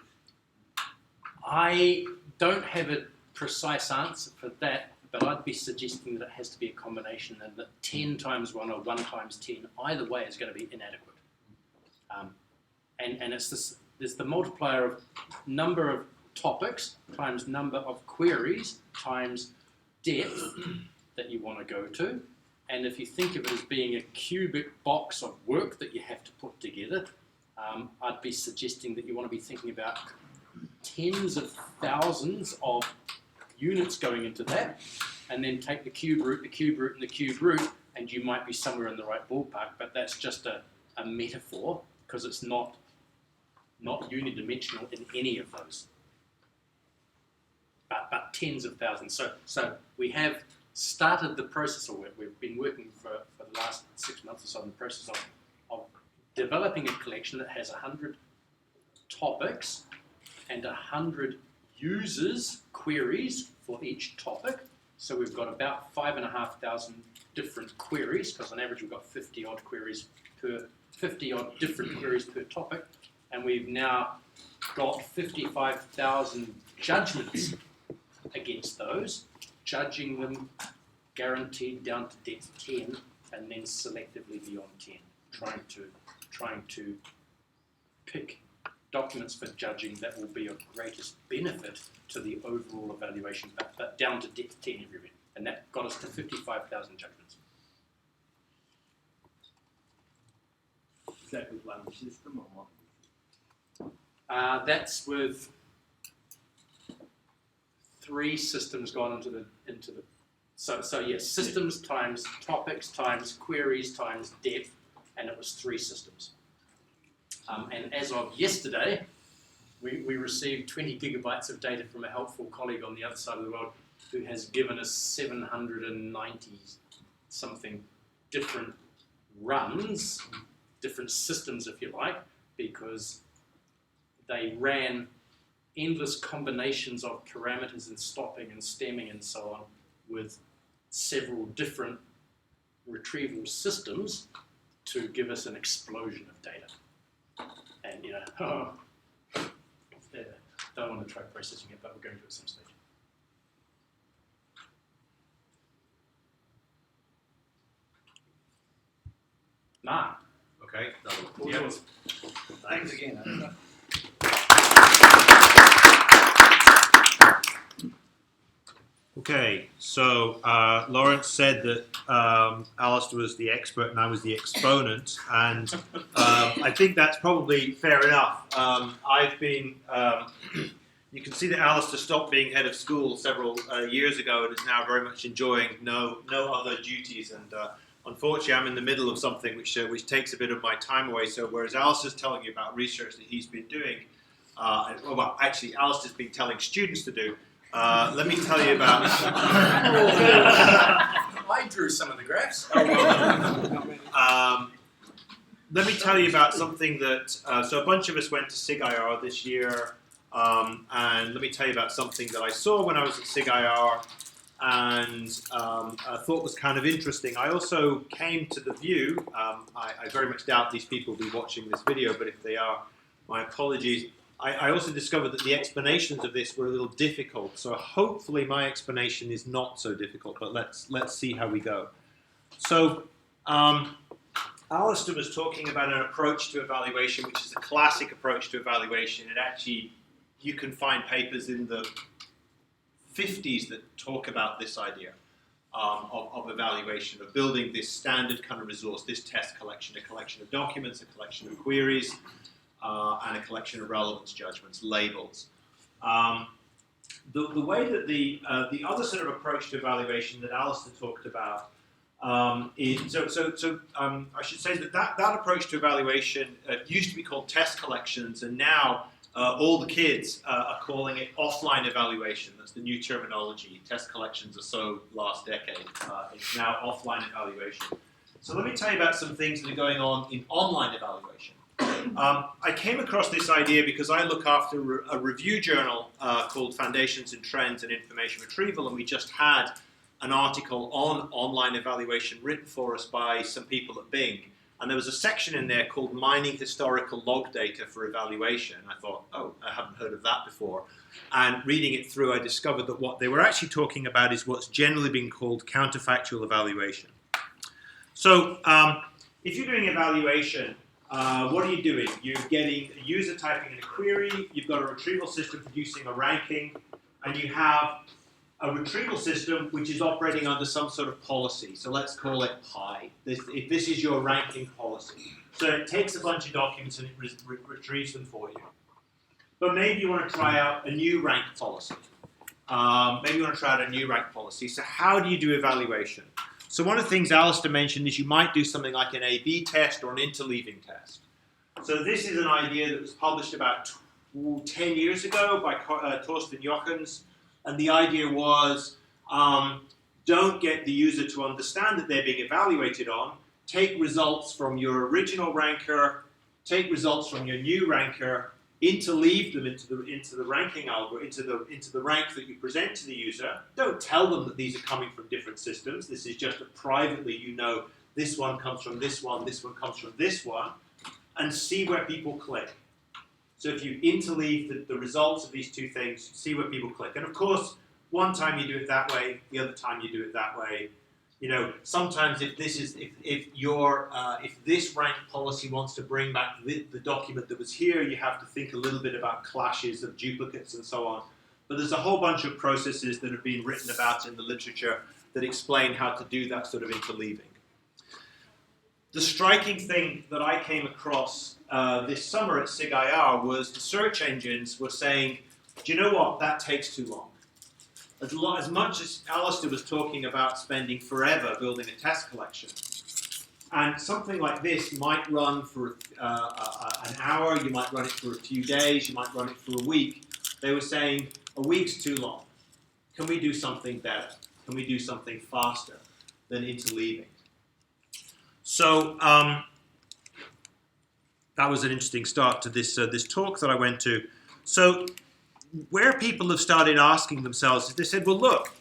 I don't have a precise answer for that, but I'd be suggesting that it has to be a combination, and that 10 times 1 or 1 times 10, either way, is going to be inadequate. And it's this, there's the multiplier of number of topics times number of queries times depth that you want to go to. And if you think of it as being a cubic box of work that you have to put together, I'd be suggesting that you want to be thinking about tens of thousands of units going into that, and then take the cube root, the cube root, and the cube root, and you might be somewhere in the right ballpark, but that's just a metaphor, because it's not unidimensional in any of those. But tens of thousands. So we have started the process, or we've been working for the last 6 months or so on the process of developing a collection that has 100 topics and 100 users' queries for each topic. So we've got about 5,500 different queries, because on average we've got 50 odd different queries per topic, and we've now got 55,000 judgments against those, judging them guaranteed down to depth 10, and then selectively beyond 10, trying to pick documents for judging that will be of greatest benefit to the overall evaluation, but down to depth 10 everywhere. And that got us to 55,000 judgments. Is that with one system or what? That's with 3 systems gone into the so yes, systems times topics times queries times depth, and it was 3 systems. And as of yesterday, we received 20 gigabytes of data from a helpful colleague on the other side of the world, who has given us 790 something different runs, different systems if you like, because they ran endless combinations of parameters and stopping and stemming and so on with several different retrieval systems to give us an explosion of data. And don't want to try processing it, but we're going to at some stage. Mark. Okay. All yours. Thanks again. Okay, so Lawrence said that Alistair was the expert and I was the exponent, and I think that's probably fair enough. I've been, you can see that Alistair stopped being head of school several years ago and is now very much enjoying no other duties, and unfortunately I'm in the middle of something which takes a bit of my time away. So whereas Alistair's telling you about research that he's been doing, well actually Alistair's been telling students to do, let me tell you about... I drew some of the graphs. Let me tell you about something that... so a bunch of us went to SIG-IR this year, and let me tell you about something that I saw when I was at SIG-IR and I thought was kind of interesting. I also came to the view, I very much doubt these people will be watching this video, but if they are, my apologies. I also discovered that the explanations of this were a little difficult, so hopefully my explanation is not so difficult, but let's see how we go. So, Alistair was talking about an approach to evaluation, which is a classic approach to evaluation, and actually you can find papers in the 50s that talk about this idea of evaluation, of building this standard kind of resource, this test collection, a collection of documents, a collection of queries, and a collection of relevance judgments, labels. The way that the other sort of approach to evaluation that Alistair talked about is, I should say that approach to evaluation used to be called test collections, and now all the kids are calling it offline evaluation. That's the new terminology. Test collections are so last decade. It's now offline evaluation. So let me tell you about some things that are going on in online evaluation. I came across this idea because I look after a review journal called Foundations in Trends in Information Retrieval, and we just had an article on online evaluation written for us by some people at Bing. And there was a section in there called Mining Historical Log Data for Evaluation. I thought, oh, I haven't heard of that before. And reading it through, I discovered that what they were actually talking about is what's generally been called counterfactual evaluation. So if you're doing evaluation, what are you doing? You're getting a user typing in a query, you've got a retrieval system producing a ranking, and you have a retrieval system which is operating under some sort of policy. So let's call it PI. If this is your ranking policy. So it takes a bunch of documents and it retrieves them for you. But maybe you want to try out a new rank policy. Maybe you want to try out a new rank policy. So how do you do evaluation? So one of the things Alistair mentioned is you might do something like an A/B test or an interleaving test. So this is an idea that was published about 10 years ago by Torsten Jochens. And the idea was, don't get the user to understand that they're being evaluated on. Take results from your original ranker, take results from your new ranker, interleave them into the ranking algorithm, into the rank that you present to the user. Don't tell them that these are coming from different systems. This is just that privately you know this one comes from this one comes from this one, and see where people click. So if you interleave the results of these two things, see where people click. And of course, one time you do it that way, the other time you do it that way. You know, sometimes if this rank policy wants to bring back the document that was here, you have to think a little bit about clashes of duplicates and so on. But there's a whole bunch of processes that have been written about in the literature that explain how to do that sort of interleaving. The striking thing that I came across this summer at SIG-IR was the search engines were saying, do you know what, that takes too long. As much as Alistair was talking about spending forever building a test collection, and something like this might run for an hour, you might run it for a few days, you might run it for a week, they were saying, a week's too long. Can we do something better? Can we do something faster than interleaving? So that was an interesting start to this talk that I went to. So where people have started asking themselves is they said, well, look,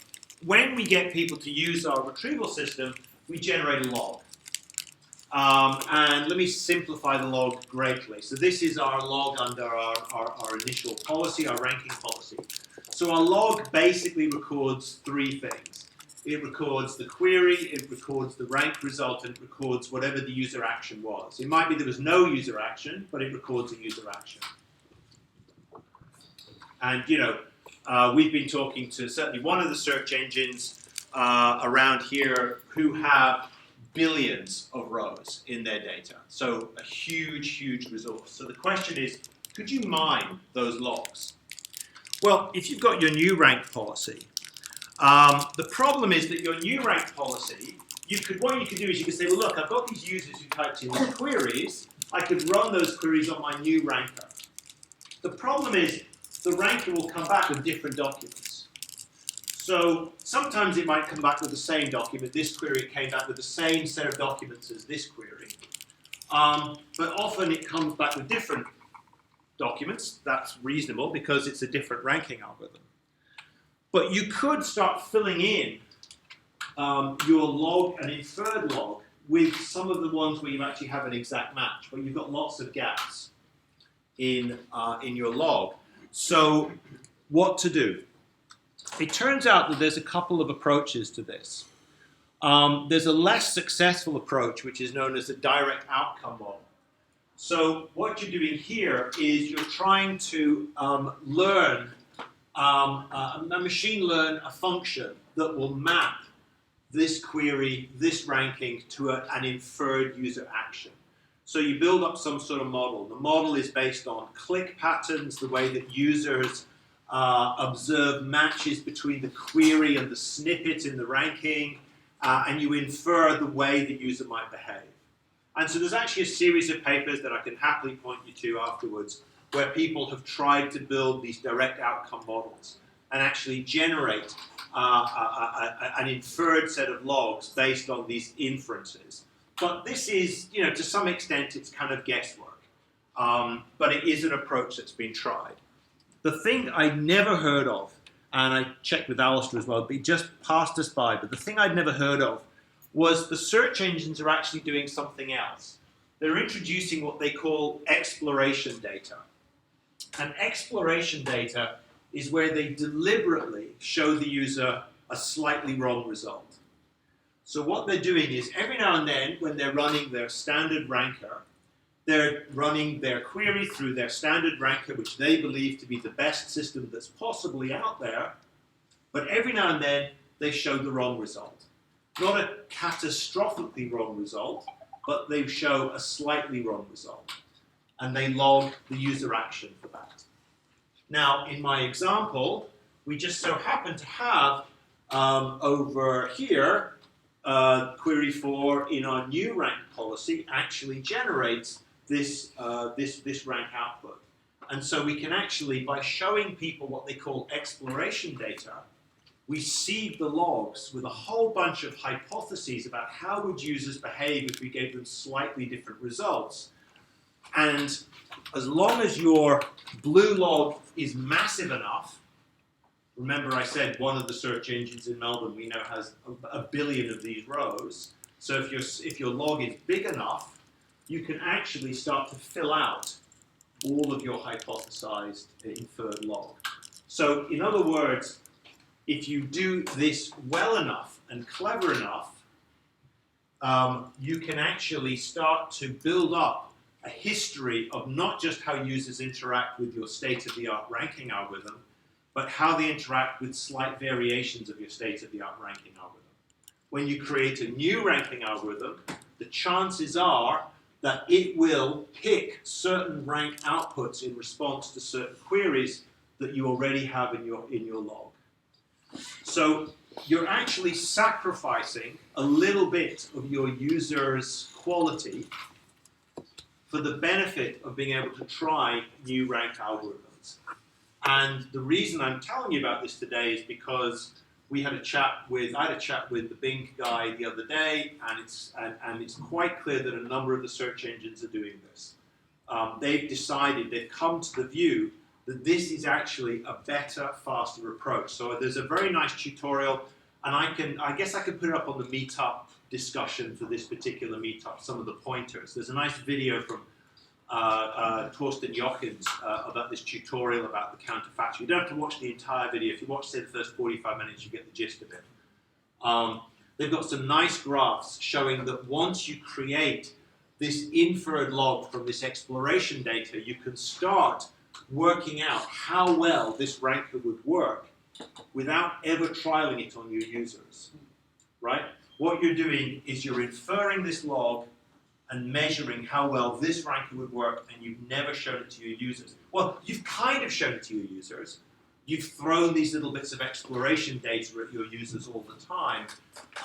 when we get people to use our retrieval system, we generate a log. And let me simplify the log greatly. So this is our log under our initial policy, our ranking policy. So our log basically records three things. It records the query, it records the rank result, and it records whatever the user action was. It might be there was no user action, but it records a user action. And, you know, we've been talking to certainly one of the search engines around here who have billions of rows in their data. So a huge, huge resource. So the question is, could you mine those logs? Well, if you've got your new rank policy, the problem is that your new rank policy, what you could do is you could say, well, look, I've got these users who typed in these queries. I could run those queries on my new ranker. The problem is the ranker will come back with different documents. So sometimes it might come back with the same document. This query came back with the same set of documents as this query. But often it comes back with different documents. That's reasonable because it's a different ranking algorithm. But you could start filling in your log, an inferred log, with some of the ones where you actually have an exact match, but you've got lots of gaps in your log. So what to do? It turns out that there's a couple of approaches to this. There's a less successful approach, which is known as a direct outcome model. So what you're doing here is you're trying to machine learn a function that will map this query, this ranking to an inferred user action. So you build up some sort of model. The model is based on click patterns, the way that users observe matches between the query and the snippet in the ranking, and you infer the way the user might behave. And so there's actually a series of papers that I can happily point you to afterwards where people have tried to build these direct outcome models and actually generate an inferred set of logs based on these inferences. But this is, you know, to some extent, it's kind of guesswork. But it is an approach that's been tried. The thing I never heard of, and I checked with Alistair as well, but he just passed us by. But the thing I'd never heard of was the search engines are actually doing something else. They're introducing what they call exploration data. And exploration data is where they deliberately show the user a slightly wrong result. So what they're doing is every now and then when they're running their standard ranker, they're running their query through their standard ranker, which they believe to be the best system that's possibly out there, but every now and then they show the wrong result. Not a catastrophically wrong result, but they show a slightly wrong result. And they log the user action for that. Now, in my example, we just so happen to have over here, query 4 in our new rank policy actually generates this rank output. And so we can actually, by showing people what they call exploration data, we seed the logs with a whole bunch of hypotheses about how would users behave if we gave them slightly different results. And as long as your blue log is massive enough, remember I said one of the search engines in Melbourne we know has a billion of these rows. So if your log is big enough, you can actually start to fill out all of your hypothesized inferred log. So in other words, if you do this well enough and clever enough, you can actually start to build up a history of not just how users interact with your state-of-the-art ranking algorithm, but how they interact with slight variations of your state-of-the-art ranking algorithm. When you create a new ranking algorithm, the chances are that it will pick certain rank outputs in response to certain queries that you already have in your log. So you're actually sacrificing a little bit of your user's quality for the benefit of being able to try new rank algorithms. And the reason I'm telling you about this today is because I had a chat with the Bing guy the other day, and it's quite clear that a number of the search engines are doing this. They've come to the view that this is actually a better, faster approach. So there's a very nice tutorial, and I guess I can put it up on the Meetup discussion for this particular Meetup, some of the pointers. There's a nice video from Torsten Jochens about this tutorial about the counterfactual. You don't have to watch the entire video. If you watch, say, the first 45 minutes, you get the gist of it. They've got some nice graphs showing that once you create this inferred log from this exploration data, you can start working out how well this ranker would work without ever trialing it on your users, right? What you're doing is you're inferring this log and measuring how well this ranker would work, and you've never shown it to your users. Well, you've kind of shown it to your users. You've thrown these little bits of exploration data at your users all the time,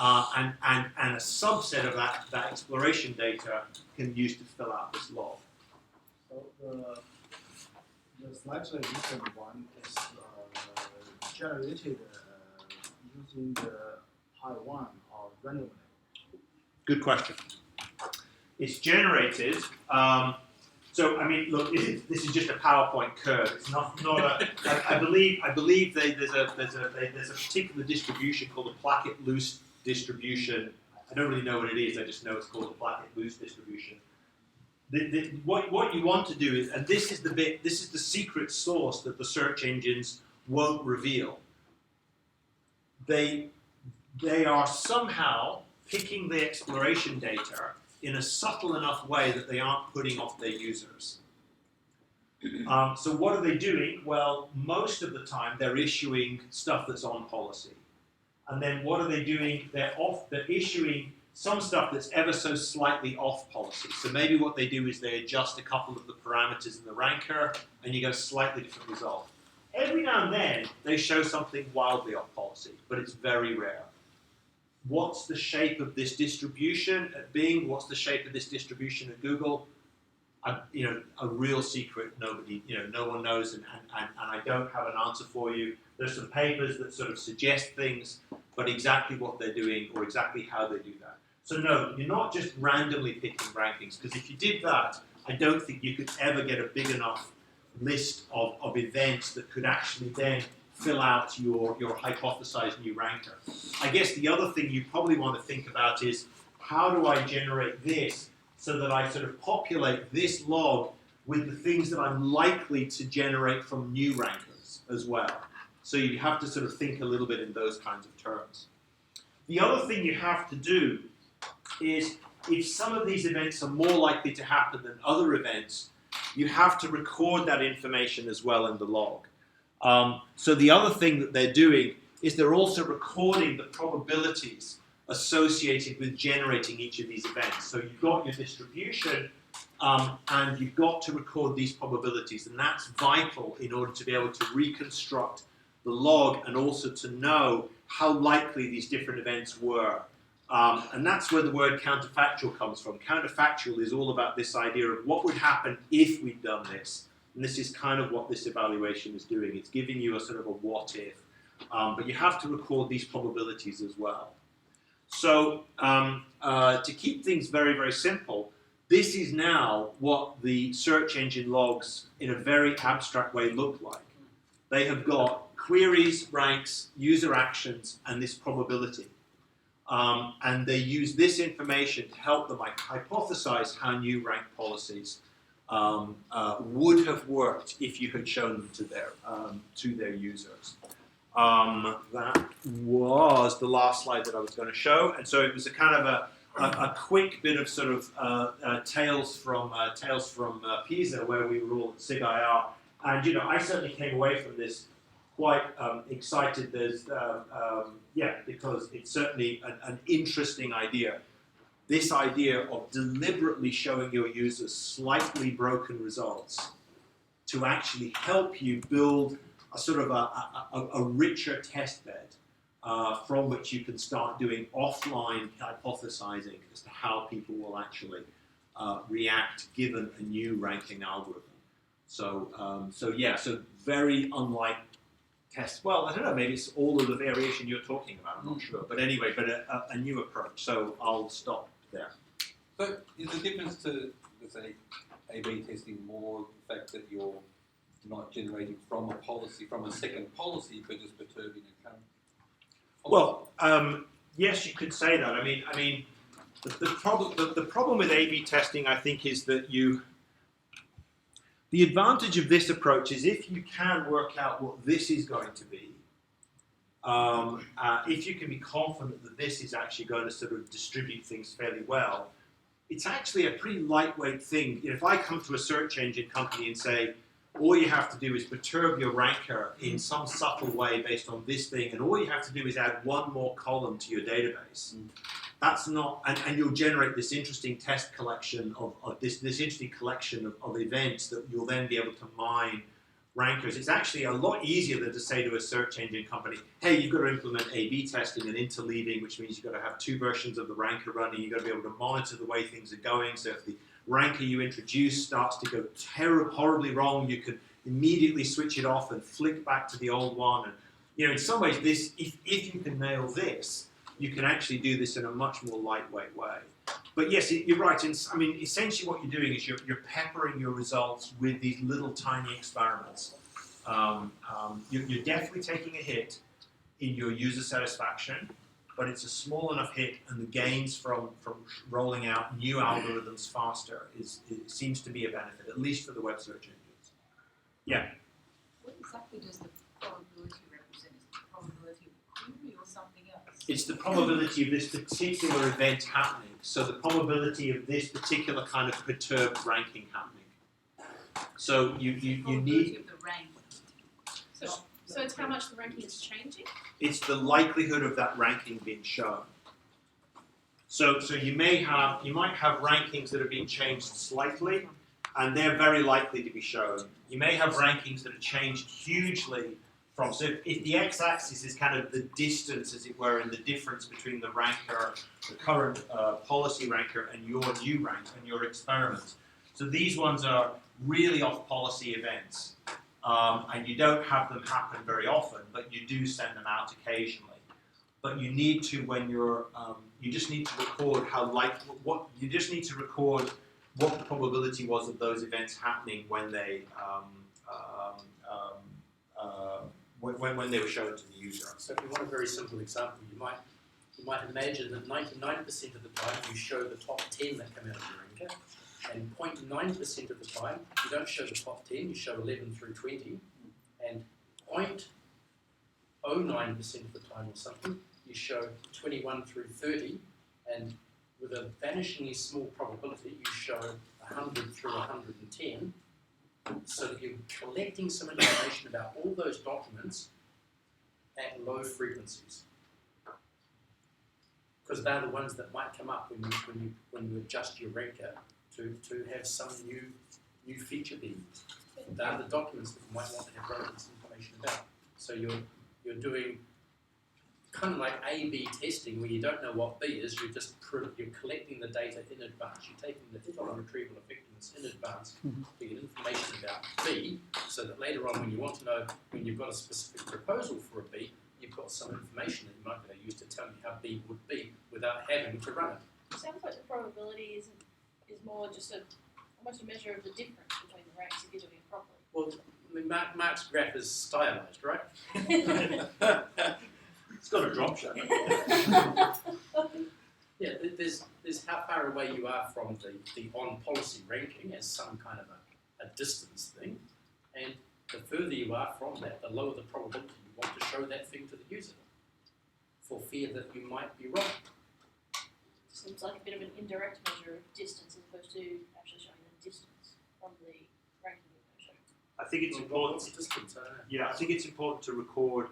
and a subset of that exploration data can be used to fill out this log. So the slightly different one is generated using the pi 1 or randomly. Good question. It's generated. So I mean, look, this is just a PowerPoint curve. It's not a. I believe there's a particular distribution called the Plackett-Luce distribution. I don't really know what it is. I just know it's called the Plackett-Luce distribution. What you want to do is, and this is the secret sauce that the search engines won't reveal. They are somehow picking the exploration data in a subtle enough way that they aren't putting off their users. So what are they doing? Well, most of the time they're issuing stuff that's on policy. And then what are they doing? They're issuing some stuff that's ever so slightly off policy. So maybe what they do is they adjust a couple of the parameters in the ranker, and you get a slightly different result. Every now and then, they show something wildly off policy, but it's very rare. What's the shape of this distribution at Bing? What's the shape of this distribution at Google? A real secret. Nobody, no one knows, and I don't have an answer for you. There's some papers that sort of suggest things, but exactly what they're doing or exactly how they do that. So no, you're not just randomly picking rankings, because if you did that, I don't think you could ever get a big enough list of events that could actually then fill out your hypothesized new ranker. I guess the other thing you probably want to think about is, how do I generate this so that I sort of populate this log with the things that I'm likely to generate from new rankers as well. So you have to sort of think a little bit in those kinds of terms. The other thing you have to do is, if some of these events are more likely to happen than other events, you have to record that information as well in the log. So the other thing that they're doing is they're also recording the probabilities associated with generating each of these events. So you've got your distribution, and you've got to record these probabilities, and that's vital in order to be able to reconstruct the log and also to know how likely these different events were. And that's where the word counterfactual comes from. Counterfactual is all about this idea of what would happen if we'd done this. And this is kind of what this evaluation is doing. It's giving you a sort of a what if. But you have to record these probabilities as well. So to keep things very, very simple, this is now what the search engine logs in a very abstract way look like. They have got queries, ranks, user actions, and this probability. And they use this information to help them hypothesize how new rank policies would have worked if you had shown them to their users. That was the last slide that I was going to show, and so it was a kind of a quick bit of sort of tales from Pisa, where we were all at SIG-IR, and I certainly came away from this quite excited. Because it's certainly an interesting idea. This idea of deliberately showing your users slightly broken results to actually help you build a sort of a richer test bed from which you can start doing offline hypothesizing as to how people will actually react given a new ranking algorithm. So very unlike tests. Well, I don't know, maybe it's all of the variation you're talking about, I'm not sure. But anyway, a new approach. So I'll stop there. So is the difference to, let's say, A/B testing more the fact that you're not generating from a policy, from a second policy, but just perturbing a current policy? Well, yes, you could say that. I mean, the problem with A/B testing, I think, is that the advantage of this approach is if you can work out what this is going to be, if you can be confident that this is actually going to sort of distribute things fairly well, it's actually a pretty lightweight thing. If I come to a search engine company and say, all you have to do is perturb your ranker in some subtle way based on this thing, and all you have to do is add one more column to your database. That's not, and you'll generate this interesting test collection of this interesting collection of events that you'll then be able to mine rankers. It's actually a lot easier than to say to a search engine company, hey, you've got to implement A/B testing and interleaving, which means you've got to have two versions of the ranker running. You've got to be able to monitor the way things are going. So if the ranker you introduce starts to go horribly wrong, you can immediately switch it off and flick back to the old one. And in some ways, this, if you can nail this, you can actually do this in a much more lightweight way. But yes, you're right. Essentially what you're doing is you're peppering your results with these little tiny experiments. You're definitely taking a hit in your user satisfaction, but it's a small enough hit, and the gains from rolling out new algorithms faster it seems to be a benefit, at least for the web search engines. Yeah? What exactly does the probability represent? Is it the probability of the query or something else? It's the probability of this particular event happening. So the probability of this particular kind of perturbed ranking happening. So you need... Of the rank. So it's how much the ranking is changing? It's the likelihood of that ranking being shown. So you might have rankings that are being changed slightly, and they're very likely to be shown. You may have rankings that are changed hugely from, so if the x-axis is kind of the distance, as it were, and the difference between the ranker, the current policy ranker, and your new rank, and your experiment. So these ones are really off-policy events, and you don't have them happen very often, but you do send them out occasionally. But you need to, when you're, you just need to record you just need to record what the probability was of those events happening when they when they were shown to the user. So if you want a very simple example, you might imagine that 99% of the time you show the top 10 that come out of your anchor, and 0.9% of the time you don't show the top 10, you show 11 through 20, and 0.09% of the time or something you show 21 through 30, and with a vanishingly small probability you show 100 through 110, so that you're collecting some information about all those documents at low frequencies. Because they're the ones that might come up when you adjust your ranker to have some new feature being used. They're the documents that you might want to have relevant information about. So you're doing kind of like A/B testing where you don't know what B is. You're collecting the data in advance. You're taking the hit on retrieval effectiveness in advance to get information about B, so that later on, when you want to know when you've got a specific proposal for a B, you've got some information that you might be able to use to tell you how B would be without having to run it. Sounds like the probability is more just almost a measure of the difference between the ranks if you're doing it properly. Well, I mean, Mark's graph is stylized, right? It's got a drop shadow. Yeah, there's how far away you are from the on-policy ranking as some kind of a distance thing, and the further you are from that, the lower the probability you want to show that thing to the user, for fear that you might be wrong. Seems like a bit of an indirect measure of distance as opposed to actually showing the distance from the ranking you're going to show. I think it's important. What's distance? I don't know. Yeah, I think it's important to record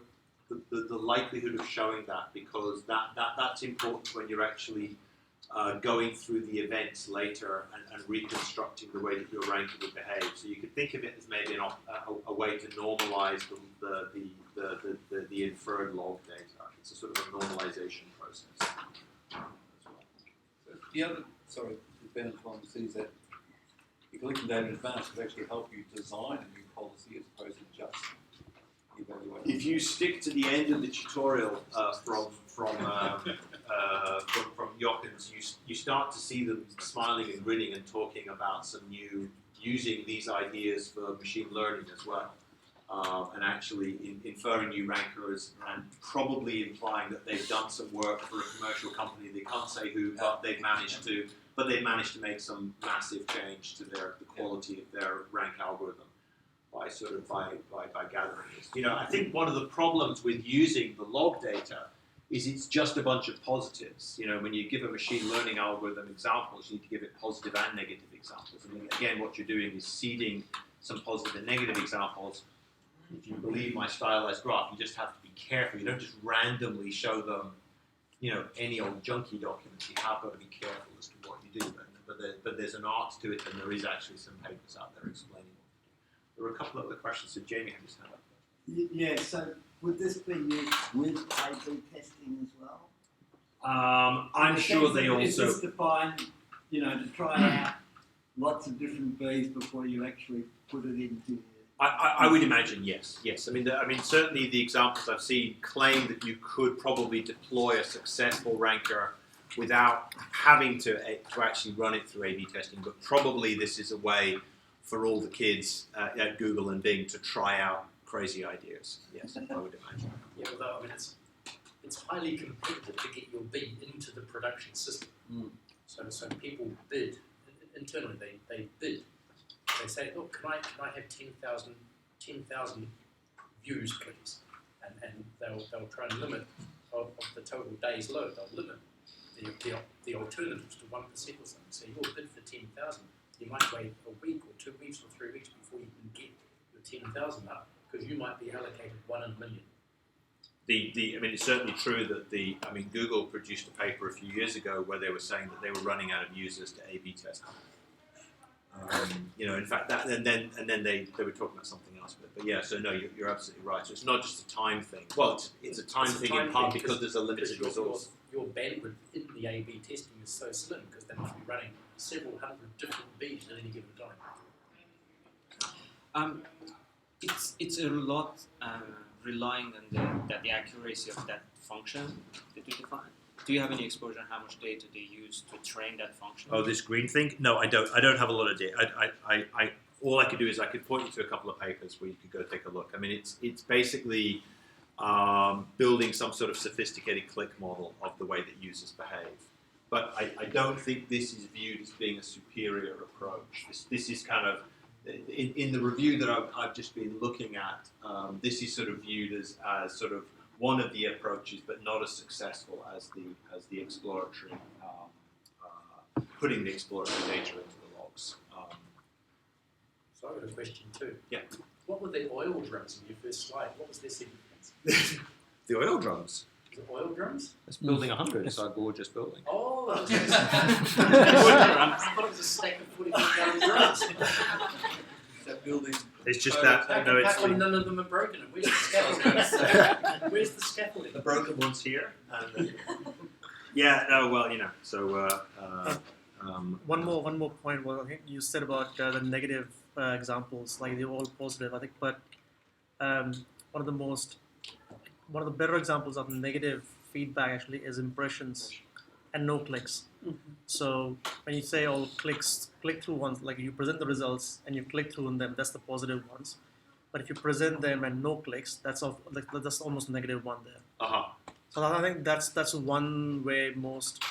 the likelihood of showing that, because that's important when you're actually going through the events later and reconstructing the way that your ranker would behave. So you could think of it as maybe a way to normalize the inferred log data. It's a sort of a normalization process. The other, the advantage one sees that if you're collecting data in advance, it actually help you design a new policy as opposed to just evaluate. If you stick to the end of the tutorial from Jochens, you start to see them smiling and grinning and talking about some new, using these ideas for machine learning as well, and actually inferring new rankers and probably implying that they've done some work for a commercial company. They can't say who, but they've managed to make some massive change to the quality of their rank algorithm by gathering this. You know, I think one of the problems with using the log data is it's just a bunch of positives. You know, when you give a machine learning algorithm examples, you need to give it positive and negative examples. And again, what you're doing is seeding some positive and negative examples. If you believe my stylized graph, you just have to be careful. You don't just randomly show them, you know, any old junky documents. You have got to be careful as to what you do. But there's an art to it, and there is actually some papers out there explaining what to do. There were a couple of other questions. So Jamie had just had up. Yeah, so would this be used with A/B testing as well? I'm sure they also... Is this to find, you know, to try out lots of different Bs before you actually put it into... I would imagine yes. I mean, certainly the examples I've seen claim that you could probably deploy a successful ranker without having to actually run it through A/B testing. But probably this is a way for all the kids at Google and Bing to try out crazy ideas. Yes, I would imagine. Yeah, although I mean it's highly competitive to get your B into the production system. So people bid internally. They bid. They say, look, can I have 10,000 views, please? And they'll try and limit of the total day's load. They'll limit the alternatives to 1% or something. So you'll bid for 10,000. You might wait a week or 2 weeks or 3 weeks before you can get your 10,000 up, because you might be allocated 1 in a million. I mean, it's certainly true that Google produced a paper a few years ago where they were saying that they were running out of users to A/B test. You know, in fact, that and then they were talking about something else. But yeah, so no, you're absolutely right. So it's not just a time thing. Well, it's a time thing in part because there's a limited resource. Your bandwidth in the A/B testing is so slim because they must be running several hundred different Bs at any given time. It's a lot relying on the accuracy of that function that you define. Do you have any exposure on how much data they use to train that function? Oh, this green thing? No, I don't. I don't have a lot of data. all I could do is I could point you to a couple of papers where you could go take a look. I mean, it's basically building some sort of sophisticated click model of the way that users behave. But I don't think this is viewed as being a superior approach. This is kind of, in the review that I've just been looking at, this is sort of viewed as sort of one of the approaches, but not as successful as the exploratory, putting the exploratory data into the logs. So I've got a question too. Yeah. What were the oil drums in your first slide? What was their significance? The oil drums. The oil drums? It's building 100. It's a gorgeous building. Oh, I thought it was a stack of 44,000 drums. That building. It's just that no, it's How come none of them are broken? And where's the scaffolding? Where's the scaffolding? the broken ones here. And yeah, no, well, you know, so. One more point. Well, I think you said about the negative examples, like they're all positive. I think, but one of the better examples of negative feedback actually is impressions and no clicks. So when you say all click-through ones, like you present the results and you click through on them, that's the positive ones. But if you present them and no clicks, that's almost negative one there. So I think that's one way most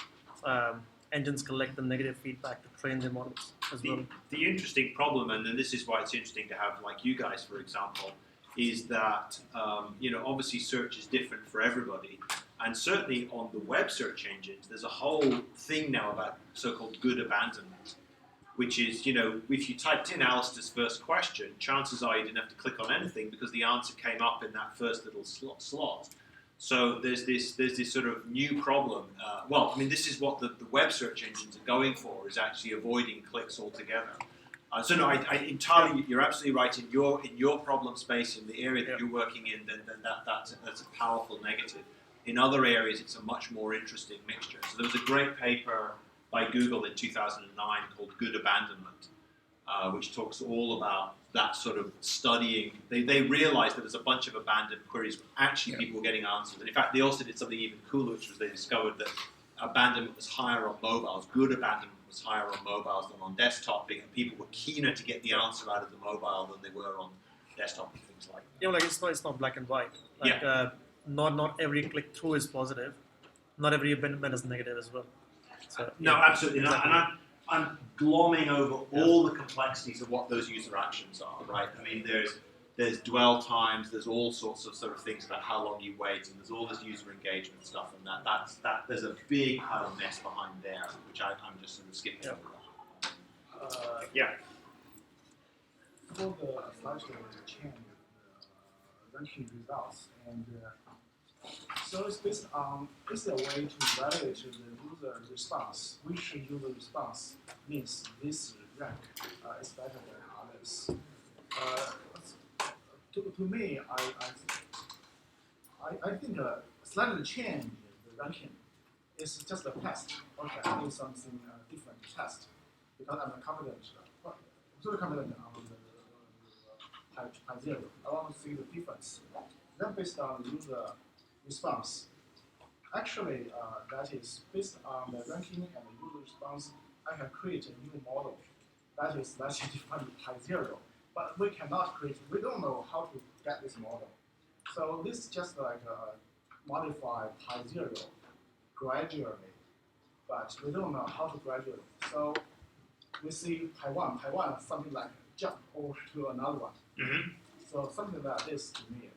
engines collect the negative feedback to train their models as well. The interesting problem, and then this is why it's interesting to have like you guys, for example, is that you know, obviously search is different for everybody, and certainly on the web search engines, there's a whole thing now about so-called good abandonment, which is, you know, if you typed in Alistair's first question, chances are you didn't have to click on anything because the answer came up in that first little slot. So there's this sort of new problem. Well, I mean, this is what the web search engines are going for, is actually avoiding clicks altogether. So no, I entirely, you're absolutely right. In your problem space, in the area that you're working in, then that's a powerful negative. In other areas, it's a much more interesting mixture. So there was a great paper by Google in 2009 called Good Abandonment, which talks all about that sort of studying. They realized that there's a bunch of abandoned queries, but actually people were getting answers. And in fact, they also did something even cooler, which was they discovered that abandonment was higher on mobiles. Good abandonment was higher on mobiles than on desktop, and people were keener to get the answer out of the mobile than they were on desktop and things like that. Yeah, like it's not black and white. Like not every click through is positive. Not every abandonment is negative as well. So, no, absolutely not. And I'm glomming over all the complexities of what those user actions are, right? I mean, there's dwell times, there's all sorts of sort of things about how long you wait, and there's all this user engagement stuff, and that there's a big pile of mess behind there, which I'm just sort of skipping over. Yeah. For the slight change ranking results, and so it's based on, is a way to evaluate the user response, which user response means this rank is better than others. To me, I think slightly change the ranking is just a test. Okay, I do something different test because I'm confident, very confident on the pi 0. I want to see the difference. Then based on the user response, actually that is based on the ranking and the user response. I can create a new model that is slightly different pi 0. But we cannot create, we don't know how to get this model. So this is just like modify pi 0 gradually, but we don't know how to gradually. So we see pi 1, something like jump over to another one. So something like this to me is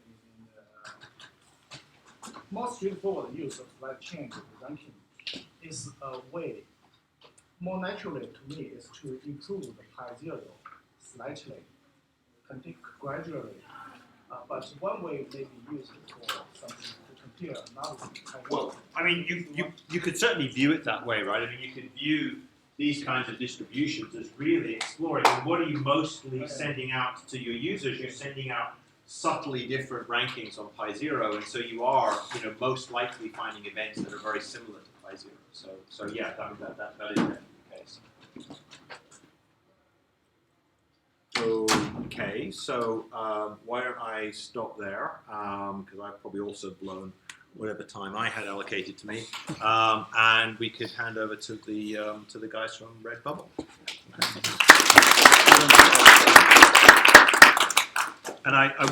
the more straightforward use of slight change in the ranking is a way, more naturally to me, is to improve the pi 0 slightly. Gradually, but one way may be used for something to compare another. Well, I mean, you could certainly view it that way, right? I mean, you could view these kinds of distributions as really exploring. And what are you mostly sending out to your users? You're sending out subtly different rankings on pi 0, and so you are, you know, most likely finding events that are very similar to pi 0. So yeah, that is definitely the case. Okay, so why don't I stop there, because I've probably also blown whatever time I had allocated to me, and we could hand over to the guys from Redbubble. And I will